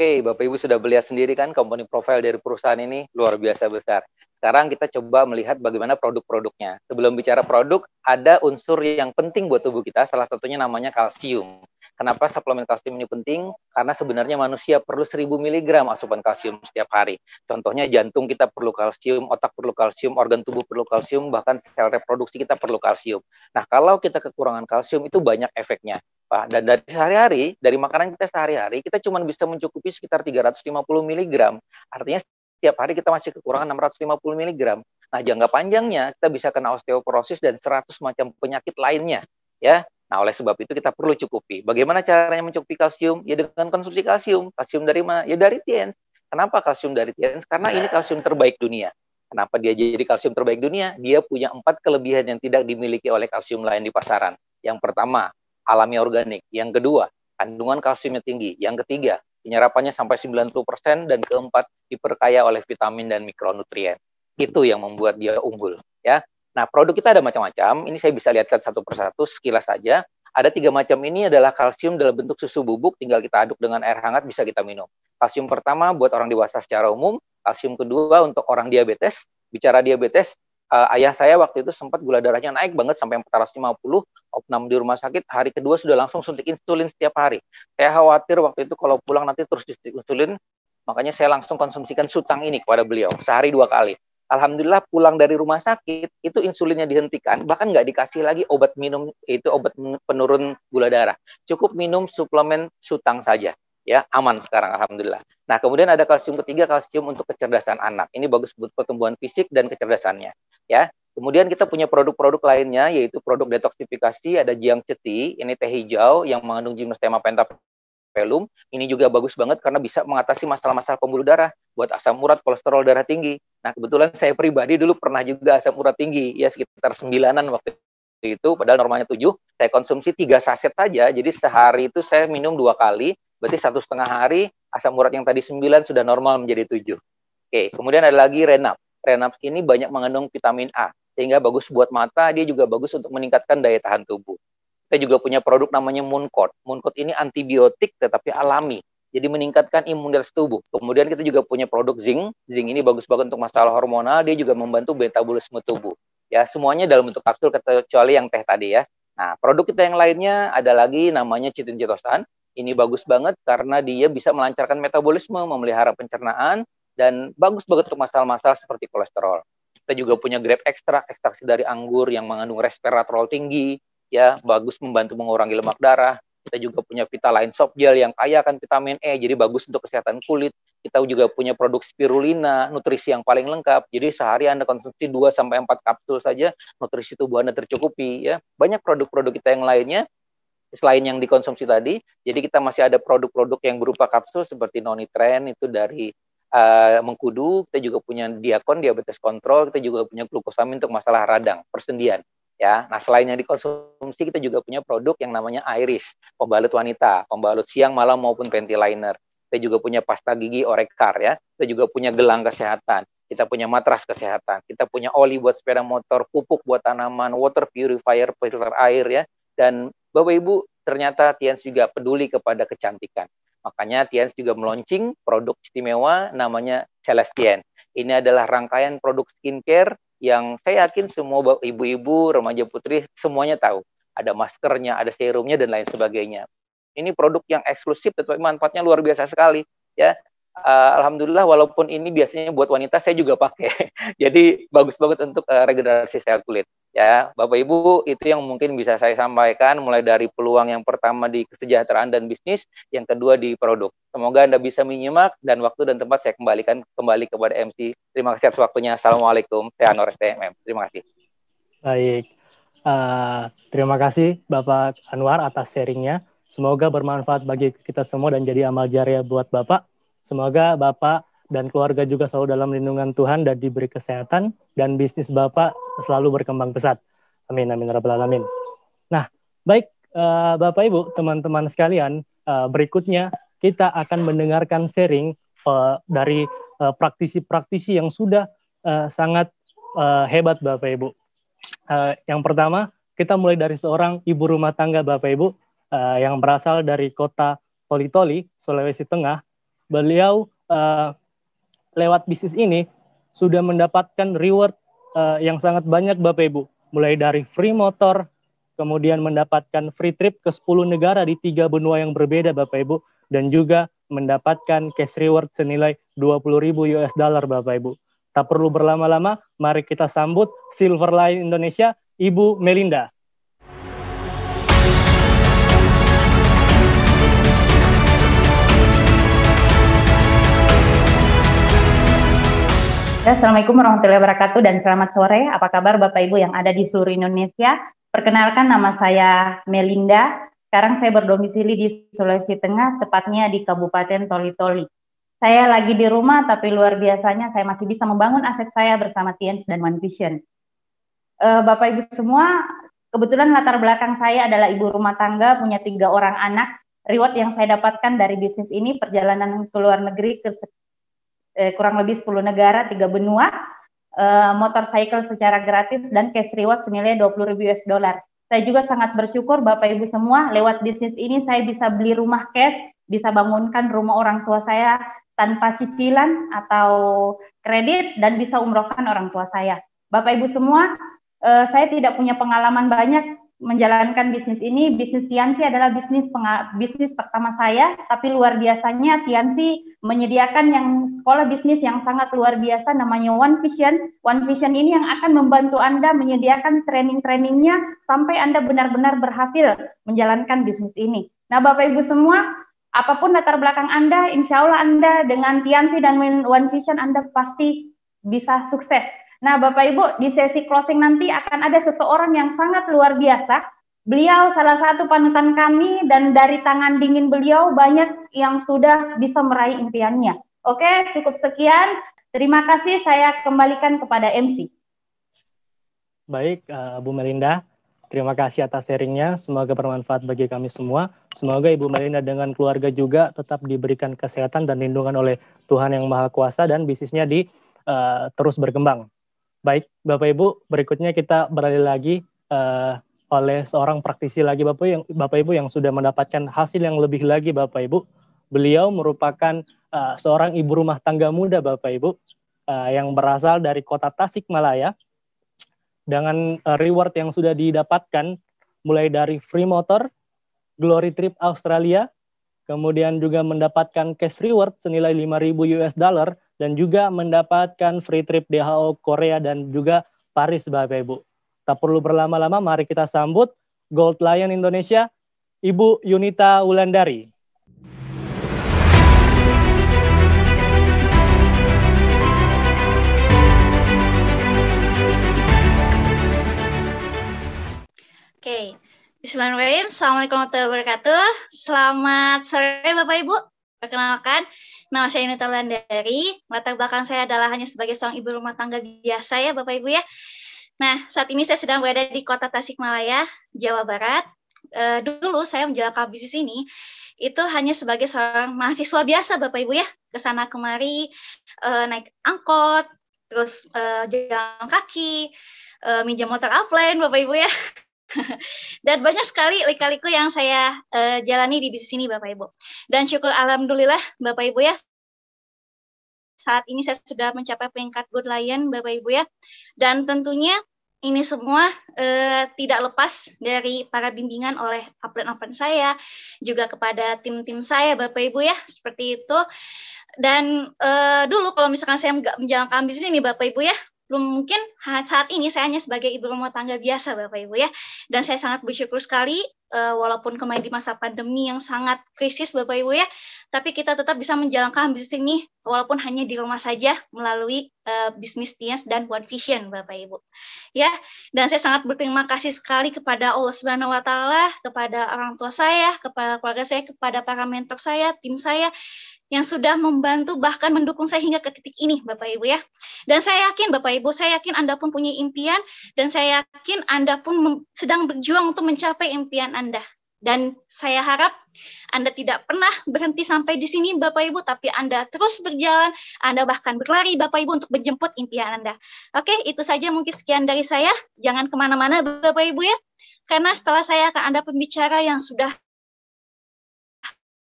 Oke, Bapak Ibu sudah melihat sendiri kan company profile dari perusahaan ini luar biasa besar. Sekarang kita coba melihat bagaimana produk-produknya. Sebelum bicara produk, ada unsur yang penting buat tubuh kita, salah satunya namanya kalsium. Kenapa suplemen kalsium ini penting? Karena sebenarnya manusia perlu 1000 mg asupan kalsium setiap hari. Contohnya jantung kita perlu kalsium, otak perlu kalsium, organ tubuh perlu kalsium, bahkan sel reproduksi kita perlu kalsium. Nah, kalau kita kekurangan kalsium itu banyak efeknya, Pak. Dan dari sehari-hari, dari makanan kita sehari-hari, kita cuma bisa mencukupi sekitar 350 mg. Artinya setiap hari kita masih kekurangan 650 mg. Nah, jangka panjangnya kita bisa kena osteoporosis dan 100 macam penyakit lainnya, ya. Nah, oleh sebab itu kita perlu cukupi. Bagaimana caranya mencukupi kalsium? Ya dengan konsumsi kalsium. Kalsium dari mana? Ya dari Tienz. Kenapa kalsium dari Tienz? Karena ini kalsium terbaik dunia. Kenapa dia jadi kalsium terbaik dunia? Dia punya 4 kelebihan yang tidak dimiliki oleh kalsium lain di pasaran. Yang pertama, alami organik. Yang kedua, kandungan kalsiumnya tinggi. Yang ketiga, penyerapannya sampai 90%. Dan keempat, diperkaya oleh vitamin dan mikronutrien. Itu yang membuat dia unggul, ya. Nah, produk kita ada macam-macam. Ini saya bisa lihatkan satu persatu sekilas saja. Ada 3 macam ini adalah kalsium dalam bentuk susu bubuk, tinggal kita aduk dengan air hangat, bisa kita minum. Kalsium pertama buat orang dewasa secara umum, kalsium kedua untuk orang diabetes. Bicara diabetes, ayah saya waktu itu sempat gula darahnya naik banget sampai 450, opnam di rumah sakit, hari kedua sudah langsung suntik insulin setiap hari. Saya khawatir waktu itu kalau pulang nanti terus disuntik insulin, makanya saya langsung konsumsikan sutang ini kepada beliau, sehari 2 kali. Alhamdulillah pulang dari rumah sakit, itu insulinnya dihentikan, bahkan nggak dikasih lagi obat minum, itu obat penurun gula darah. Cukup minum suplemen sutang saja. Ya, aman sekarang, alhamdulillah. Nah, kemudian ada kalsium ketiga, kalsium untuk kecerdasan anak. Ini bagus buat pertumbuhan fisik dan kecerdasannya. Ya, kemudian kita punya produk-produk lainnya, yaitu produk detoksifikasi, ada Jiang Ceti, ini teh hijau yang mengandung Gymnosperma pentapelum. Ini juga bagus banget karena bisa mengatasi masalah-masalah pembuluh darah, buat asam urat, kolesterol darah tinggi. Nah, kebetulan saya pribadi dulu pernah juga asam urat tinggi, ya sekitar 9-an waktu itu, padahal normalnya 7. Saya konsumsi 3 saset saja, jadi sehari itu saya minum 2 kali, berarti 1,5 hari, asam urat yang tadi 9 sudah normal menjadi 7. Oke, kemudian ada lagi Renap. Renap ini banyak mengandung vitamin A, sehingga bagus buat mata, dia juga bagus untuk meningkatkan daya tahan tubuh. Kita juga punya produk namanya Mooncode. Mooncode ini antibiotik tetapi alami. Jadi meningkatkan imunitas tubuh. Kemudian kita juga punya produk zinc. Zinc ini bagus banget untuk masalah hormonal. Dia juga membantu metabolisme tubuh. Ya, semuanya dalam bentuk kapsul kecuali yang teh tadi ya. Nah, produk kita yang lainnya ada lagi namanya chitin chitosan. Ini bagus banget karena dia bisa melancarkan metabolisme, memelihara pencernaan, dan bagus banget untuk masalah-masalah seperti kolesterol. Kita juga punya grape ekstraksi dari anggur yang mengandung resveratrol tinggi, ya, bagus membantu mengurangi lemak darah. Kita juga punya Vitaline Soft Gel yang kaya akan vitamin E, jadi bagus untuk kesehatan kulit. Kita juga punya produk spirulina, nutrisi yang paling lengkap. Jadi sehari Anda konsumsi 2-4 kapsul saja, nutrisi tubuh Anda tercukupi. Ya. Banyak produk-produk kita yang lainnya, selain yang dikonsumsi tadi. Jadi kita masih ada produk-produk yang berupa kapsul seperti Nonitren, itu dari mengkudu. Kita juga punya Diakon, diabetes kontrol. Kita juga punya glukosamin untuk masalah radang, persendian. Ya, nah selain yang dikonsumsi kita juga punya produk yang namanya Iris, pembalut wanita, pembalut siang, malam maupun panty liner. Kita juga punya pasta gigi Orekar ya. Kita juga punya gelang kesehatan. Kita punya matras kesehatan. Kita punya oli buat sepeda motor, pupuk buat tanaman, water purifier, filter air ya. Dan Bapak Ibu, ternyata Tiens juga peduli kepada kecantikan. Makanya Tiens juga meluncing produk istimewa namanya Celestien. Ini adalah rangkaian produk skincare yang saya yakin semua ibu-ibu, remaja putri semuanya tahu. Ada maskernya, ada serumnya, dan lain sebagainya. Ini produk yang eksklusif, tetapi manfaatnya luar biasa sekali. Ya, alhamdulillah walaupun ini biasanya buat wanita, saya juga pakai. Jadi bagus banget untuk regenerasi sel kulit. Ya, Bapak Ibu, itu yang mungkin bisa saya sampaikan, mulai dari peluang yang pertama di kesejahteraan dan bisnis, yang kedua di produk. Semoga Anda bisa menyimak, dan waktu dan tempat saya kembalikan kembali kepada MC. Terima kasih atas waktunya. Assalamualaikum. Saya Anwar STMM. Terima kasih. Baik. Terima kasih Bapak Anwar atas sharingnya. Semoga bermanfaat bagi kita semua dan jadi amal jariah buat Bapak. Semoga Bapak dan keluarga juga selalu dalam lindungan Tuhan dan diberi kesehatan, dan bisnis Bapak selalu berkembang pesat. Amin, amin, rabbal alamin. Nah, baik Bapak Ibu, teman-teman sekalian, berikutnya kita akan mendengarkan sharing dari praktisi-praktisi yang sudah sangat hebat Bapak Ibu. Yang pertama, kita mulai dari seorang ibu rumah tangga Bapak Ibu, yang berasal dari kota Toli-Toli, Sulawesi Tengah. Beliau lewat bisnis ini sudah mendapatkan reward yang sangat banyak Bapak Ibu. Mulai dari free motor, kemudian mendapatkan free trip ke 10 negara di 3 benua yang berbeda Bapak Ibu, dan juga mendapatkan cash reward senilai 20.000 US dollar Bapak Ibu. Tak perlu berlama-lama, mari kita sambut Silverline Indonesia, Ibu Melinda. Assalamualaikum warahmatullahi wabarakatuh dan selamat sore. Apa kabar Bapak Ibu yang ada di seluruh Indonesia? Perkenalkan, nama saya Melinda. Sekarang saya berdomisili di Sulawesi Tengah, tepatnya di Kabupaten Toli-Toli. Saya lagi di rumah, tapi luar biasanya saya masih bisa membangun aset saya bersama Tiens dan One Vision. Bapak Ibu semua, kebetulan latar belakang saya adalah ibu rumah tangga, punya 3 orang anak. Reward yang saya dapatkan dari bisnis ini, perjalanan ke luar negeri ke kurang lebih 10 negara, 3 benua, motorcycle secara gratis, dan cash reward senilai 20.000 US dollar. Saya juga sangat bersyukur Bapak Ibu semua, lewat bisnis ini saya bisa beli rumah cash, bisa bangunkan rumah orang tua saya tanpa cicilan atau kredit, dan bisa umrohkan orang tua saya. Bapak Ibu semua, saya tidak punya pengalaman banyak menjalankan bisnis ini. Bisnis Tiansi adalah bisnis pertama saya, tapi luar biasanya Tiansi menyediakan yang sekolah bisnis yang sangat luar biasa, namanya One Vision. One Vision ini yang akan membantu Anda menyediakan training-trainingnya sampai Anda benar-benar berhasil menjalankan bisnis ini. Nah Bapak Ibu semua, apapun latar belakang Anda, insya Allah Anda dengan Tiansi dan One Vision Anda pasti bisa sukses. Nah Bapak Ibu, di sesi closing nanti akan ada seseorang yang sangat luar biasa. Beliau salah satu panutan kami, dan dari tangan dingin beliau banyak yang sudah bisa meraih impiannya. Oke, cukup sekian. Terima kasih, saya kembalikan kepada MC. Baik, Bu Melinda, terima kasih atas sharingnya. Semoga bermanfaat bagi kami semua. Semoga Ibu Melinda dengan keluarga juga tetap diberikan kesehatan dan lindungan oleh Tuhan Yang Maha Kuasa, dan bisnisnya terus berkembang. Baik, Bapak Ibu, berikutnya kita beralih lagi oleh seorang praktisi lagi Bapak Ibu yang sudah mendapatkan hasil yang lebih lagi Bapak Ibu. Beliau merupakan seorang ibu rumah tangga muda Bapak Ibu yang berasal dari kota Tasikmalaya dengan reward yang sudah didapatkan mulai dari free motor, glory trip Australia, kemudian juga mendapatkan cash reward senilai $5.000 dan juga mendapatkan free trip DHO Korea dan juga Paris Bapak Ibu. Tak perlu berlama-lama, mari kita sambut Gold Lion Indonesia, Ibu Yunita Wulandari. Oke, bismillahirrahmanirrahim. Assalamualaikum warahmatullahi wabarakatuh. Selamat sore Bapak Ibu. Perkenalkan, nama saya Yunita Wulandari. Latar belakang saya adalah hanya sebagai seorang ibu rumah tangga biasa ya Bapak Ibu ya. Nah, saat ini saya sedang berada di kota Tasikmalaya, Jawa Barat. Dulu saya menjalankan bisnis ini, itu hanya sebagai seorang mahasiswa biasa Bapak Ibu ya. Kesana kemari, naik angkot, terus jalan kaki, minjam motor offline Bapak Ibu ya. Dan banyak sekali lika-liku yang saya jalani di bisnis ini Bapak Ibu. Dan syukur alhamdulillah Bapak Ibu ya, saat ini saya sudah mencapai peringkat Gold Lion Bapak Ibu ya. Dan tentunya ini semua tidak lepas dari para bimbingan oleh upline saya, juga kepada tim-tim saya Bapak Ibu ya, seperti itu. Dan dulu kalau misalkan saya nggak menjalankan bisnis ini Bapak Ibu ya, belum mungkin saat ini saya hanya sebagai ibu rumah tangga biasa Bapak Ibu ya. Dan saya sangat bersyukur sekali walaupun kemarin di masa pandemi yang sangat krisis Bapak Ibu ya, tapi kita tetap bisa menjalankan bisnis ini walaupun hanya di rumah saja melalui bisnis Tias dan One Vision Bapak Ibu. Ya, dan saya sangat berterima kasih sekali kepada Allah Subhanahu wa taala, kepada orang tua saya, kepada keluarga saya, kepada para mentor saya, tim saya yang sudah membantu bahkan mendukung saya hingga ke titik ini Bapak Ibu ya. Dan saya yakin Bapak Ibu, saya yakin Anda pun punya impian dan saya yakin Anda pun sedang berjuang untuk mencapai impian Anda. Dan saya harap Anda tidak pernah berhenti sampai di sini Bapak Ibu, tapi Anda terus berjalan, Anda bahkan berlari Bapak Ibu untuk menjemput impian Anda. Oke, itu saja mungkin sekian dari saya. Jangan kemana-mana Bapak Ibu ya, karena setelah saya akan ada pembicara yang sudah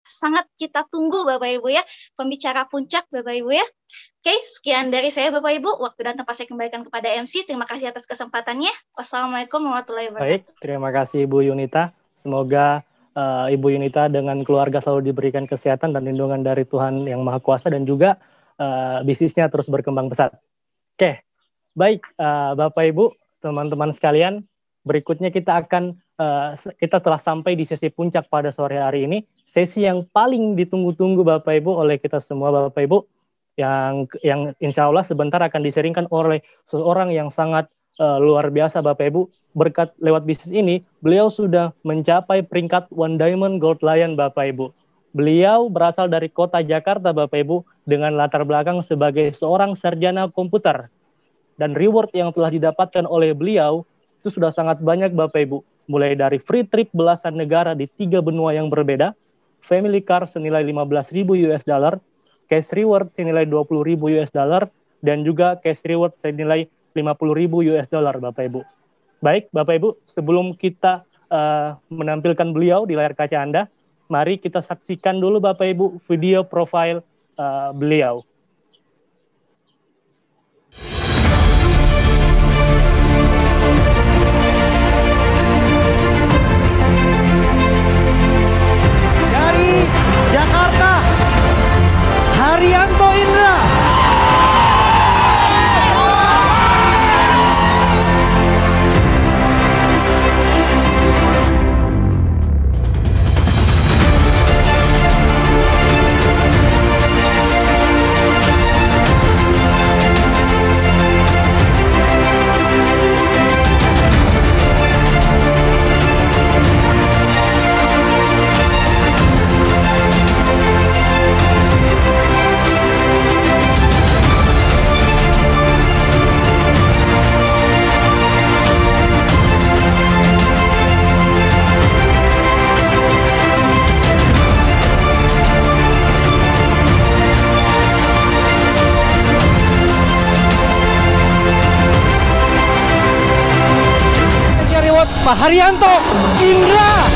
sangat kita tunggu Bapak Ibu ya, pembicara puncak Bapak Ibu ya. Oke, sekian dari saya Bapak Ibu. Waktu dan tempat saya kembalikan kepada MC. Terima kasih atas kesempatannya. Wassalamualaikum warahmatullahi wabarakatuh. Baik, terima kasih Ibu Yunita. Semoga Ibu Yunita dengan keluarga selalu diberikan kesehatan dan lindungan dari Tuhan Yang Maha Kuasa dan juga bisnisnya terus berkembang pesat. Oke, baik Bapak Ibu, teman-teman sekalian, berikutnya kita telah sampai di sesi puncak pada sore hari ini, sesi yang paling ditunggu-tunggu Bapak Ibu oleh kita semua Bapak Ibu, yang insya Allah sebentar akan diseringkan oleh seorang yang sangat luar biasa Bapak Ibu. Berkat lewat bisnis ini, beliau sudah mencapai peringkat One Diamond Gold Lion Bapak Ibu. Beliau berasal dari kota Jakarta Bapak Ibu, dengan latar belakang sebagai seorang sarjana komputer. Dan reward yang telah didapatkan oleh beliau itu sudah sangat banyak Bapak Ibu. Mulai dari free trip belasan negara di 3 benua yang berbeda, family car senilai $15.000, cash reward senilai $20.000, dan juga cash reward senilai $50.000 Bapak Ibu. Baik Bapak Ibu, sebelum kita menampilkan beliau di layar kaca Anda, mari kita saksikan dulu Bapak Ibu video profile beliau. Jakarta, Haryanto Indra. Haryanto Indra.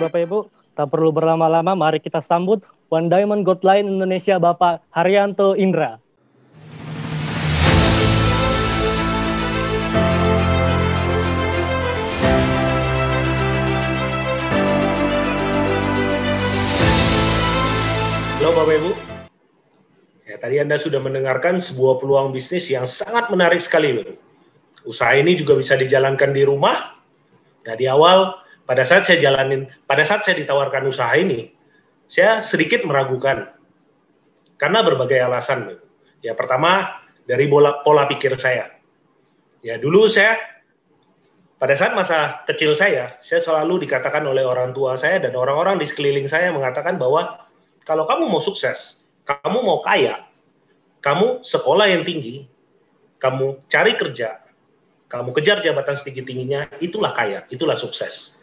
Bapak Ibu, tak perlu berlama-lama, mari kita sambut One Diamond Gold Line Indonesia Bapak Haryanto Indra. Halo Bapak Ibu, ya, tadi Anda sudah mendengarkan sebuah peluang bisnis yang sangat menarik sekali. Usaha ini juga bisa dijalankan di rumah. Nah, di awal pada saat saya ditawarkan usaha ini, saya sedikit meragukan karena berbagai alasan. Ya, pertama dari pola pikir saya. Ya, dulu pada saat masa kecil saya selalu dikatakan oleh orang tua saya dan orang-orang di sekeliling saya mengatakan bahwa kalau kamu mau sukses, kamu mau kaya, kamu sekolah yang tinggi, kamu cari kerja, kamu kejar jabatan setinggi-tingginya, itulah kaya, itulah sukses.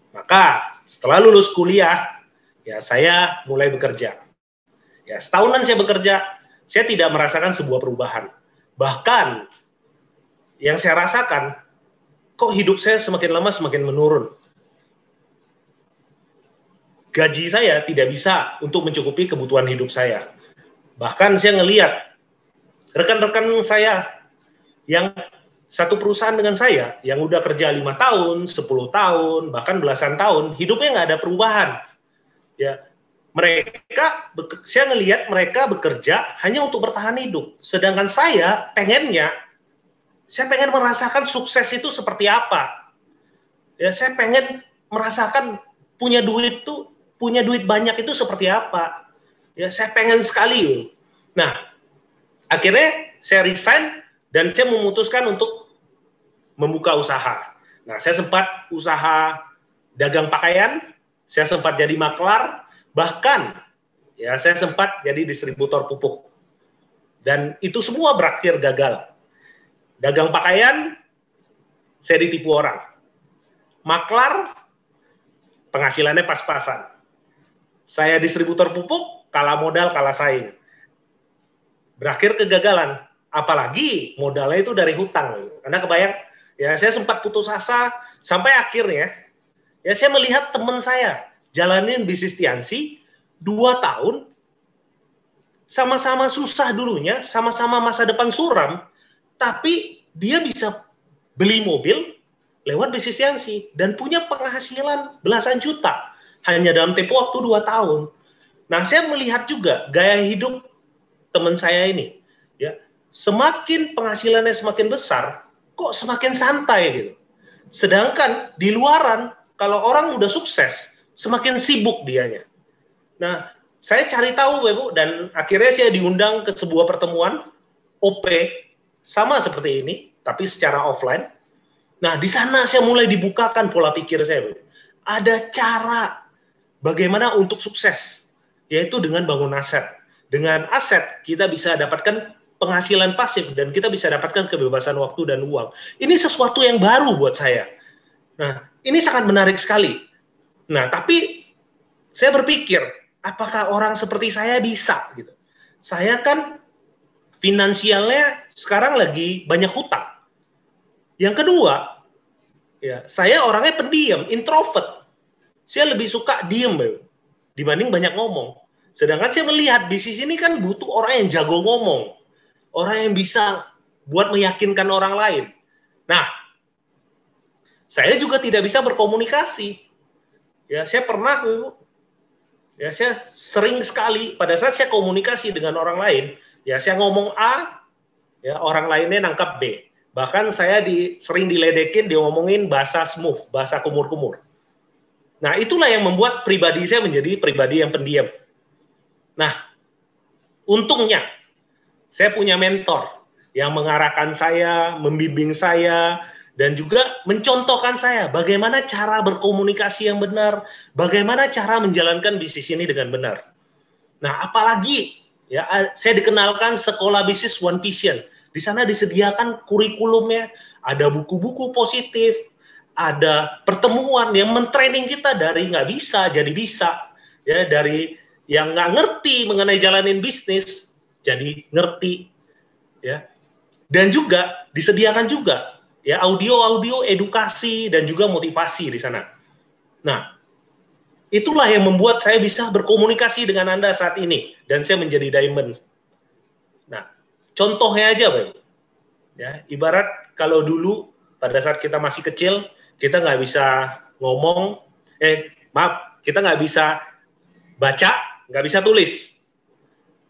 Maka setelah lulus kuliah, ya saya mulai bekerja. Ya, setahunan saya bekerja, saya tidak merasakan sebuah perubahan. Bahkan yang saya rasakan, kok hidup saya semakin lama semakin menurun. Gaji saya tidak bisa untuk mencukupi kebutuhan hidup saya. Bahkan saya ngelihat rekan-rekan saya yang satu perusahaan dengan saya yang udah kerja 5 tahun, 10 tahun, bahkan belasan tahun, hidupnya nggak ada perubahan. Ya, saya ngelihat mereka bekerja hanya untuk bertahan hidup. Sedangkan saya pengen merasakan sukses itu seperti apa. Ya, saya pengen merasakan punya duit banyak itu seperti apa. Ya, saya pengen sekali. Nah, akhirnya saya resign dan saya memutuskan untuk membuka usaha. Nah, saya sempat usaha dagang pakaian, saya sempat jadi maklar, bahkan ya saya sempat jadi distributor pupuk. Dan itu semua berakhir gagal. Dagang pakaian, saya ditipu orang. Maklar, penghasilannya pas-pasan. Saya distributor pupuk, kalah modal, kalah saing. Berakhir kegagalan. Apalagi modalnya itu dari hutang. Anda kebayang, ya saya sempat putus asa, sampai akhirnya, ya saya melihat teman saya jalanin bisnis Tiansi, 2 tahun, sama-sama susah dulunya, sama-sama masa depan suram, tapi dia bisa beli mobil lewat bisnis Tiansi, dan punya penghasilan belasan juta, hanya dalam tempo waktu 2 tahun. Nah, saya melihat juga gaya hidup teman saya ini, ya, semakin penghasilannya semakin besar, kok semakin santai gitu. Sedangkan di luaran, kalau orang udah sukses, semakin sibuk dianya. Nah, saya cari tahu, Bu, dan akhirnya saya diundang ke sebuah pertemuan OP, sama seperti ini, tapi secara offline. Nah, di sana saya mulai dibukakan pola pikir saya, Bu. Ada cara bagaimana untuk sukses, yaitu dengan bangun aset. Dengan aset, kita bisa dapatkan penghasilan pasif dan kita bisa dapatkan kebebasan waktu dan uang. Ini sesuatu yang baru buat saya. Nah, ini sangat menarik sekali. Nah, tapi saya berpikir, apakah orang seperti saya bisa gitu? Saya kan finansialnya sekarang lagi banyak hutang. Yang kedua, ya, saya orangnya pendiam, introvert. Saya lebih suka diem, dibanding banyak ngomong. Sedangkan saya melihat bisnis ini kan butuh orang yang jago ngomong. Orang yang bisa buat meyakinkan orang lain. Nah, saya juga tidak bisa berkomunikasi. Ya, saya pernah, ya, saya sering sekali pada saat saya komunikasi dengan orang lain, ya, saya ngomong A, ya, orang lainnya nangkap B. Bahkan saya sering diledekin, dia ngomongin bahasa smooth, bahasa kumur-kumur. Nah, itulah yang membuat pribadi saya menjadi pribadi yang pendiam. Nah, untungnya saya punya mentor yang mengarahkan saya, membimbing saya, dan juga mencontohkan saya bagaimana cara berkomunikasi yang benar, bagaimana cara menjalankan bisnis ini dengan benar. Nah, apalagi ya, saya dikenalkan sekolah bisnis One Vision. Di sana disediakan kurikulumnya, ada buku-buku positif, ada pertemuan yang mentraining kita dari nggak bisa jadi bisa, ya, dari yang nggak ngerti mengenai jalanin bisnis jadi ngerti, ya. Dan juga disediakan juga ya audio-audio edukasi dan juga motivasi di sana. Nah, itulah yang membuat saya bisa berkomunikasi dengan Anda saat ini dan saya menjadi diamond. Nah, contohnya aja, Pak. Ya, ibarat kalau dulu pada saat kita masih kecil, kita nggak bisa ngomong, kita nggak bisa baca, nggak bisa tulis.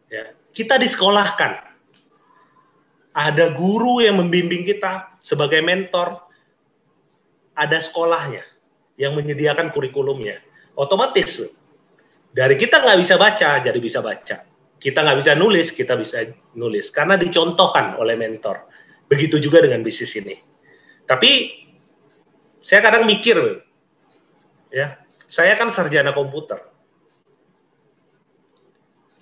Ya, kita disekolahkan. Ada guru yang membimbing kita sebagai mentor, ada sekolahnya yang menyediakan kurikulumnya. Otomatis, dari kita nggak bisa baca, jadi bisa baca. Kita nggak bisa nulis, kita bisa nulis. Karena dicontohkan oleh mentor. Begitu juga dengan bisnis ini. Tapi, saya kadang mikir, ya, saya kan sarjana komputer.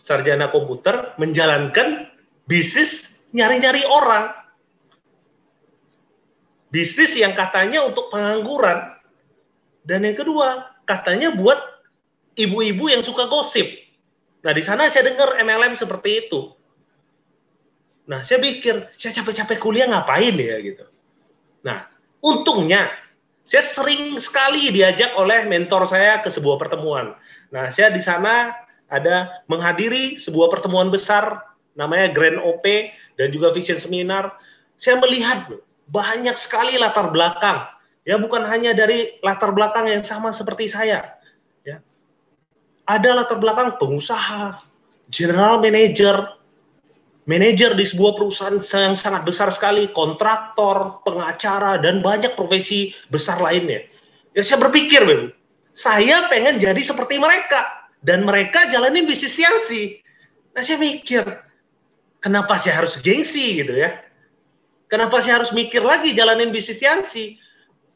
Sarjana komputer menjalankan bisnis nyari-nyari orang. Bisnis yang katanya untuk pengangguran. Dan yang kedua, katanya buat ibu-ibu yang suka gosip. Nah, di sana saya dengar MLM seperti itu. Nah, saya pikir, saya capek-capek kuliah ngapain ya gitu. Nah, untungnya, saya sering sekali diajak oleh mentor saya ke sebuah pertemuan. Nah, saya di sana ada menghadiri sebuah pertemuan besar, namanya Grand OP, dan juga Vision Seminar. Saya melihat banyak sekali latar belakang. Ya, bukan hanya dari latar belakang yang sama seperti saya. Ya. Ada latar belakang pengusaha, general manager, manajer di sebuah perusahaan yang sangat besar sekali, kontraktor, pengacara, dan banyak profesi besar lainnya. Ya, saya berpikir, Bapak, saya pengen jadi seperti mereka, dan mereka jalanin bisnis CNC. Nah, saya mikir, kenapa saya harus gengsi gitu ya? Kenapa saya harus mikir lagi jalanin bisnis CNC?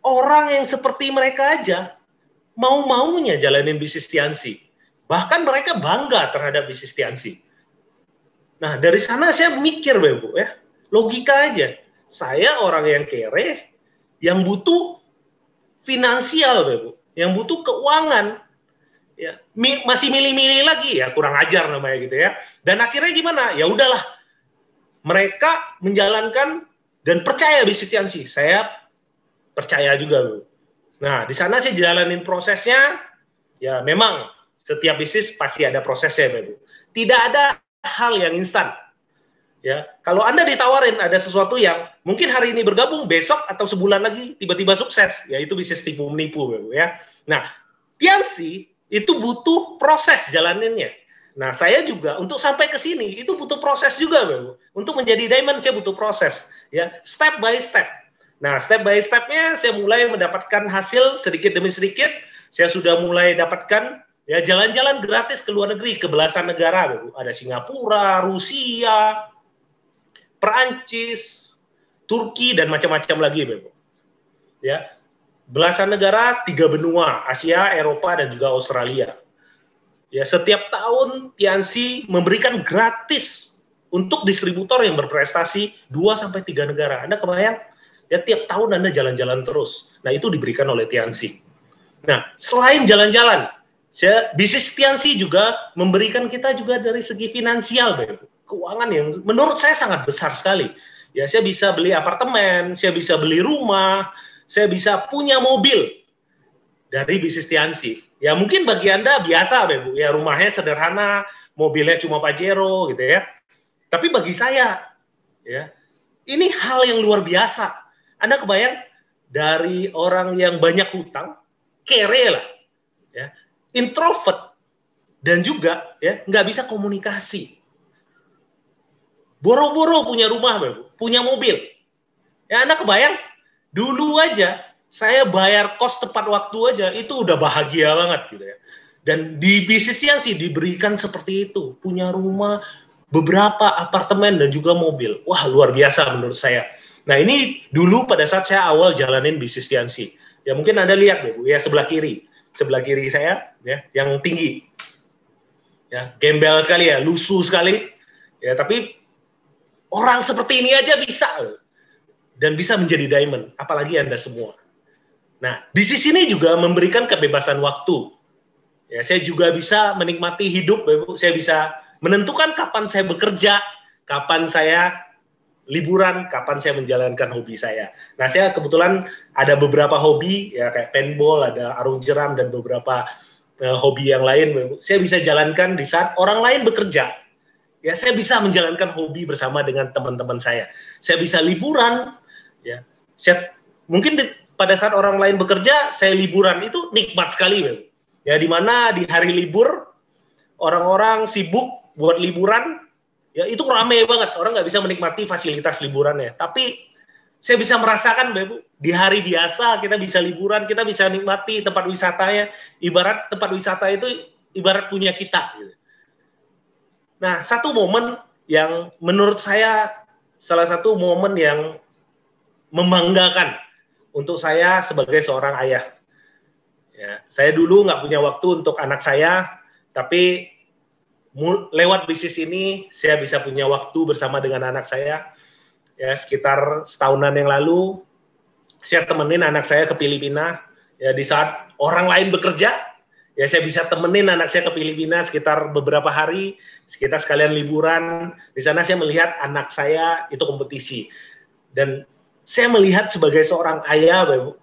Orang yang seperti mereka aja mau-maunya jalanin bisnis CNC. Bahkan mereka bangga terhadap bisnis CNC. Nah, dari sana saya mikir, Bu, ya, logika aja. Saya orang yang kere, yang butuh finansial, Bu, yang butuh keuangan, ya, masih milih-milih lagi, ya kurang ajar namanya gitu ya. Dan akhirnya gimana? Ya udahlah, mereka menjalankan dan percaya bisnis CNC. Saya percaya juga, Bu. Nah, di sana saya jalanin prosesnya. Ya, memang setiap bisnis pasti ada prosesnya, Bu. Tidak ada hal yang instan. Ya, kalau Anda ditawarin ada sesuatu yang mungkin hari ini bergabung, besok atau sebulan lagi tiba-tiba sukses, ya itu bisnis tipu menipu, ya. Nah, PNC itu butuh proses jalaninnya. Nah, saya juga untuk sampai ke sini itu butuh proses juga, Bu. Untuk menjadi diamond saya butuh proses, ya, step by step. Nah, step by stepnya saya mulai mendapatkan hasil sedikit demi sedikit. Saya sudah mulai dapatkan ya jalan-jalan gratis ke luar negeri, ke belasan negara, Bu. Ada Singapura, Rusia, Perancis, Turki, dan macam-macam lagi, Bu. Ya, belasan negara, 3 benua, Asia, Eropa, dan juga Australia. Ya, setiap tahun Tianxi memberikan gratis untuk distributor yang berprestasi 2-3 negara. Anda kebayang? Ya, tiap tahun Anda jalan-jalan terus. Nah, itu diberikan oleh Tianxi. Nah, selain jalan-jalan, bisnis Tianxi juga memberikan kita juga dari segi finansial, keuangan yang menurut saya sangat besar sekali. Ya, saya bisa beli apartemen, saya bisa beli rumah, saya bisa punya mobil dari bisnis Tianxi. Ya, mungkin bagi Anda biasa, Bu. Ya, rumahnya sederhana, mobilnya cuma Pajero gitu ya. Tapi bagi saya, ya, ini hal yang luar biasa. Anda kebayang dari orang yang banyak hutang, kere lah, ya, introvert, dan juga ya nggak bisa komunikasi. Boro-boro punya rumah, Bu, punya mobil. Ya Anda kebayang, dulu aja saya bayar kos tepat waktu aja itu udah bahagia banget gitu ya. Dan di bisnisnya sih diberikan seperti itu, punya rumah, beberapa apartemen dan juga mobil. Wah, luar biasa menurut saya. Nah, ini dulu pada saat saya awal jalanin bisnis Tiansi. Ya mungkin Anda lihat Bu, ya sebelah kiri saya ya yang tinggi. Ya, gembel sekali ya, lusuh sekali. Ya, tapi orang seperti ini aja bisa dan bisa menjadi diamond, apalagi Anda semua. Nah, bisnis ini juga memberikan kebebasan waktu. Ya, saya juga bisa menikmati hidup, Bapak. Saya bisa menentukan kapan saya bekerja, kapan saya liburan, kapan saya menjalankan hobi saya. Nah, saya kebetulan ada beberapa hobi, ya kayak paintball, ada arung jeram, dan beberapa hobi yang lain. Bapak. Saya bisa jalankan di saat orang lain bekerja. Ya, saya bisa menjalankan hobi bersama dengan teman-teman saya. Saya bisa liburan, ya. Mungkin pada saat orang lain bekerja, saya liburan, itu nikmat sekali, Bapak. Ya, di mana di hari libur orang-orang sibuk buat liburan, ya itu ramai banget, orang nggak bisa menikmati fasilitas liburannya. Tapi saya bisa merasakan, Bapak, di hari biasa kita bisa liburan, kita bisa nikmati tempat wisatanya, ibarat tempat wisata itu ibarat punya kita. Gitu. Nah, satu momen yang menurut saya salah satu momen yang membanggakan untuk saya sebagai seorang ayah. Ya, saya dulu nggak punya waktu untuk anak saya, tapi lewat bisnis ini saya bisa punya waktu bersama dengan anak saya. Ya, sekitar setahunan yang lalu saya temenin anak saya ke Filipina. Ya, di saat orang lain bekerja, ya saya bisa temenin anak saya ke Filipina sekitar beberapa hari, kita sekalian liburan. Di sana saya melihat anak saya itu kompetisi, dan saya melihat sebagai seorang ayah, Bapak,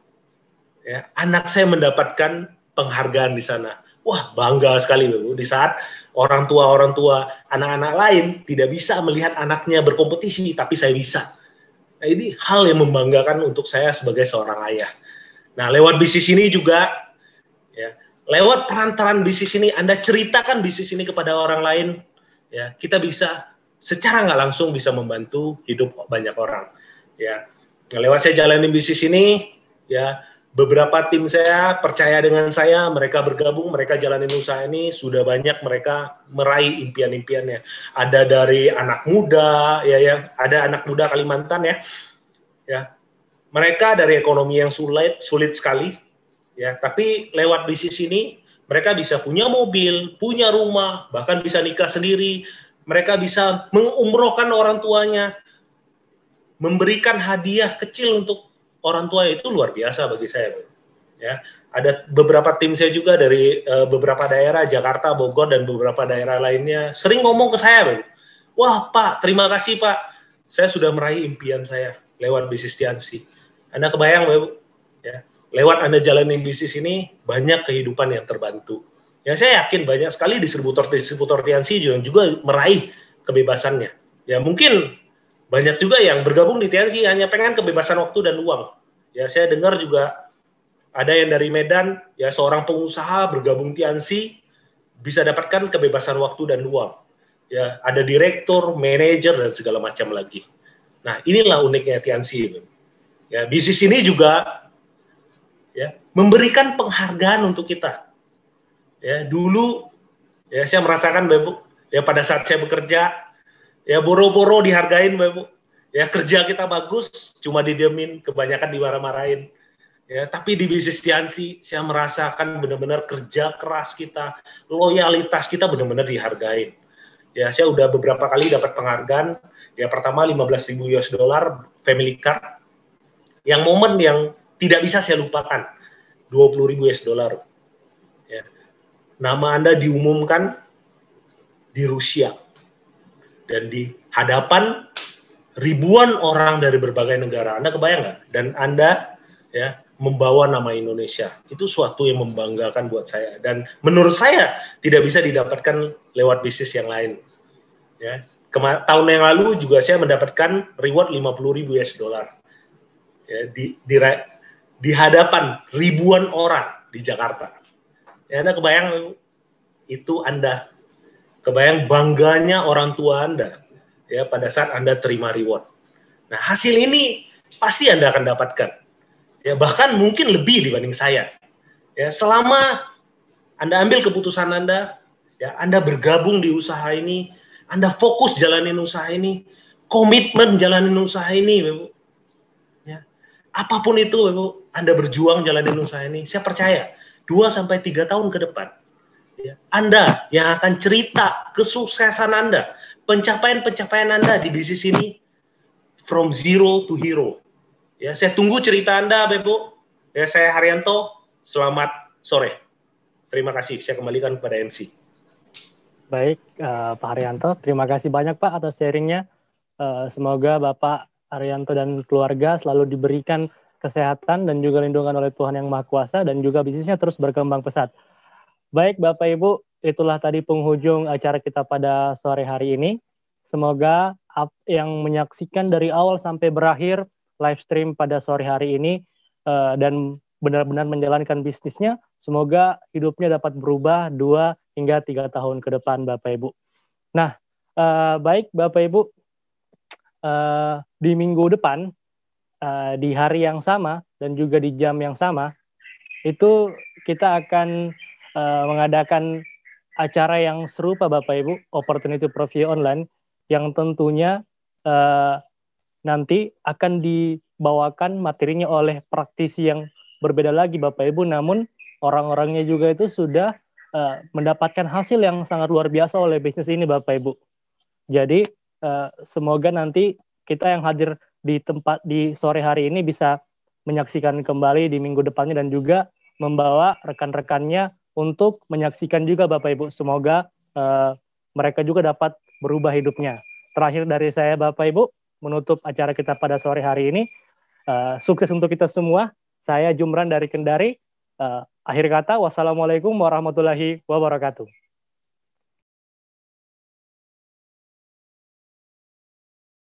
ya, anak saya mendapatkan penghargaan di sana. Wah, bangga sekali, Bapak. Di saat orang tua, anak-anak lain tidak bisa melihat anaknya berkompetisi, tapi saya bisa. Nah, ini hal yang membanggakan untuk saya sebagai seorang ayah. Nah, lewat bisnis ini juga, ya, lewat perantaran bisnis ini, Anda ceritakan bisnis ini kepada orang lain, ya, kita bisa secara nggak langsung bisa membantu hidup banyak orang. Ya, nah, lewat saya jalanin bisnis ini, ya, beberapa tim saya percaya dengan saya, mereka bergabung, mereka jalanin usaha ini, sudah banyak mereka meraih impian-impiannya. Ada dari anak muda, ya, ada anak muda Kalimantan, ya, mereka dari ekonomi yang sulit sekali, ya, tapi lewat bisnis ini, mereka bisa punya mobil, punya rumah, bahkan bisa nikah sendiri, mereka bisa mengumrohkan orang tuanya, memberikan hadiah kecil untuk orang tua, itu luar biasa bagi saya. Ya, ada beberapa tim saya juga dari beberapa daerah, Jakarta, Bogor, dan beberapa daerah lainnya sering ngomong ke saya, wah Pak, terima kasih Pak, saya sudah meraih impian saya lewat bisnis Tiansi. Anda kebayang, Bapak, ya, lewat Anda jalanin bisnis ini banyak kehidupan yang terbantu. Ya, saya yakin banyak sekali distributor Tiansi juga meraih kebebasannya. Ya, mungkin banyak juga yang bergabung di Tiansi hanya pengen kebebasan waktu dan uang. Ya, saya dengar juga ada yang dari Medan, ya, seorang pengusaha bergabung Tiansi bisa dapatkan kebebasan waktu dan uang. Ya, ada direktur, manajer, dan segala macam lagi. Nah, inilah uniknya Tiansi. Ya, bisnis ini juga, ya, memberikan penghargaan untuk kita. Ya, dulu, ya, saya merasakan, Bapak, ya, pada saat saya bekerja, ya, boro-boro dihargain, Bapak. Ya, kerja kita bagus, cuma didiemin, kebanyakan dimarah-marahin. Ya, tapi di bisnis Tiansi, saya merasakan benar-benar kerja keras kita, loyalitas kita benar-benar dihargain. Ya, saya udah beberapa kali dapat penghargaan. Ya, pertama $15.000 family card. Yang momen yang tidak bisa saya lupakan, $20.000. Ya. Nama Anda diumumkan di Rusia dan di hadapan ribuan orang dari berbagai negara. Anda kebayang nggak? Dan Anda, ya, membawa nama Indonesia. Itu suatu yang membanggakan buat saya. Dan menurut saya tidak bisa didapatkan lewat bisnis yang lain. Ya. Tahun yang lalu juga saya mendapatkan reward $50.000. Ya, di hadapan ribuan orang di Jakarta. Ya, Anda kebayang itu, Anda kebayang bangganya orang tua Anda, ya, pada saat Anda terima reward. Nah, hasil ini pasti Anda akan dapatkan. Ya, bahkan mungkin lebih dibanding saya. Ya, selama Anda ambil keputusan Anda, ya, Anda bergabung di usaha ini, Anda fokus jalanin usaha ini, komitmen jalanin usaha ini, Bapak. Ya, apapun itu, Bapak, Anda berjuang jalanin usaha ini, saya percaya 2-3 tahun ke depan, ya, Anda yang akan cerita kesuksesan Anda, pencapaian-pencapaian Anda di bisnis ini from zero to hero. Ya, saya tunggu cerita Anda, Bapak. Ya, saya Haryanto. Selamat sore. Terima kasih. Saya kembalikan kepada MC. Baik, Pak Haryanto. Terima kasih banyak, Pak, atas sharingnya. Semoga Bapak Haryanto dan keluarga selalu diberikan kesehatan dan juga lindungan oleh Tuhan Yang Maha Kuasa dan juga bisnisnya terus berkembang pesat. Baik, Bapak Ibu, itulah tadi penghujung acara kita pada sore hari ini. Semoga yang menyaksikan dari awal sampai berakhir live stream pada sore hari ini dan benar-benar menjalankan bisnisnya, semoga hidupnya dapat berubah 2 hingga 3 tahun ke depan, Bapak Ibu. Nah, baik Bapak Ibu, di minggu depan, di hari yang sama dan juga di jam yang sama, itu kita akan mengadakan acara yang serupa, Bapak Ibu, Opportunity Preview Online, yang tentunya nanti akan dibawakan materinya oleh praktisi yang berbeda lagi, Bapak Ibu, namun orang-orangnya juga itu sudah mendapatkan hasil yang sangat luar biasa oleh bisnis ini, Bapak Ibu. Jadi semoga nanti kita yang hadir di tempat di sore hari ini bisa menyaksikan kembali di minggu depannya dan juga membawa rekan-rekannya untuk menyaksikan juga, Bapak Ibu. Semoga mereka juga dapat berubah hidupnya. Terakhir dari saya, Bapak Ibu, menutup acara kita pada sore hari ini. Sukses untuk kita semua. Saya Jumran dari Kendari. Akhir kata, wassalamualaikum warahmatullahi wabarakatuh.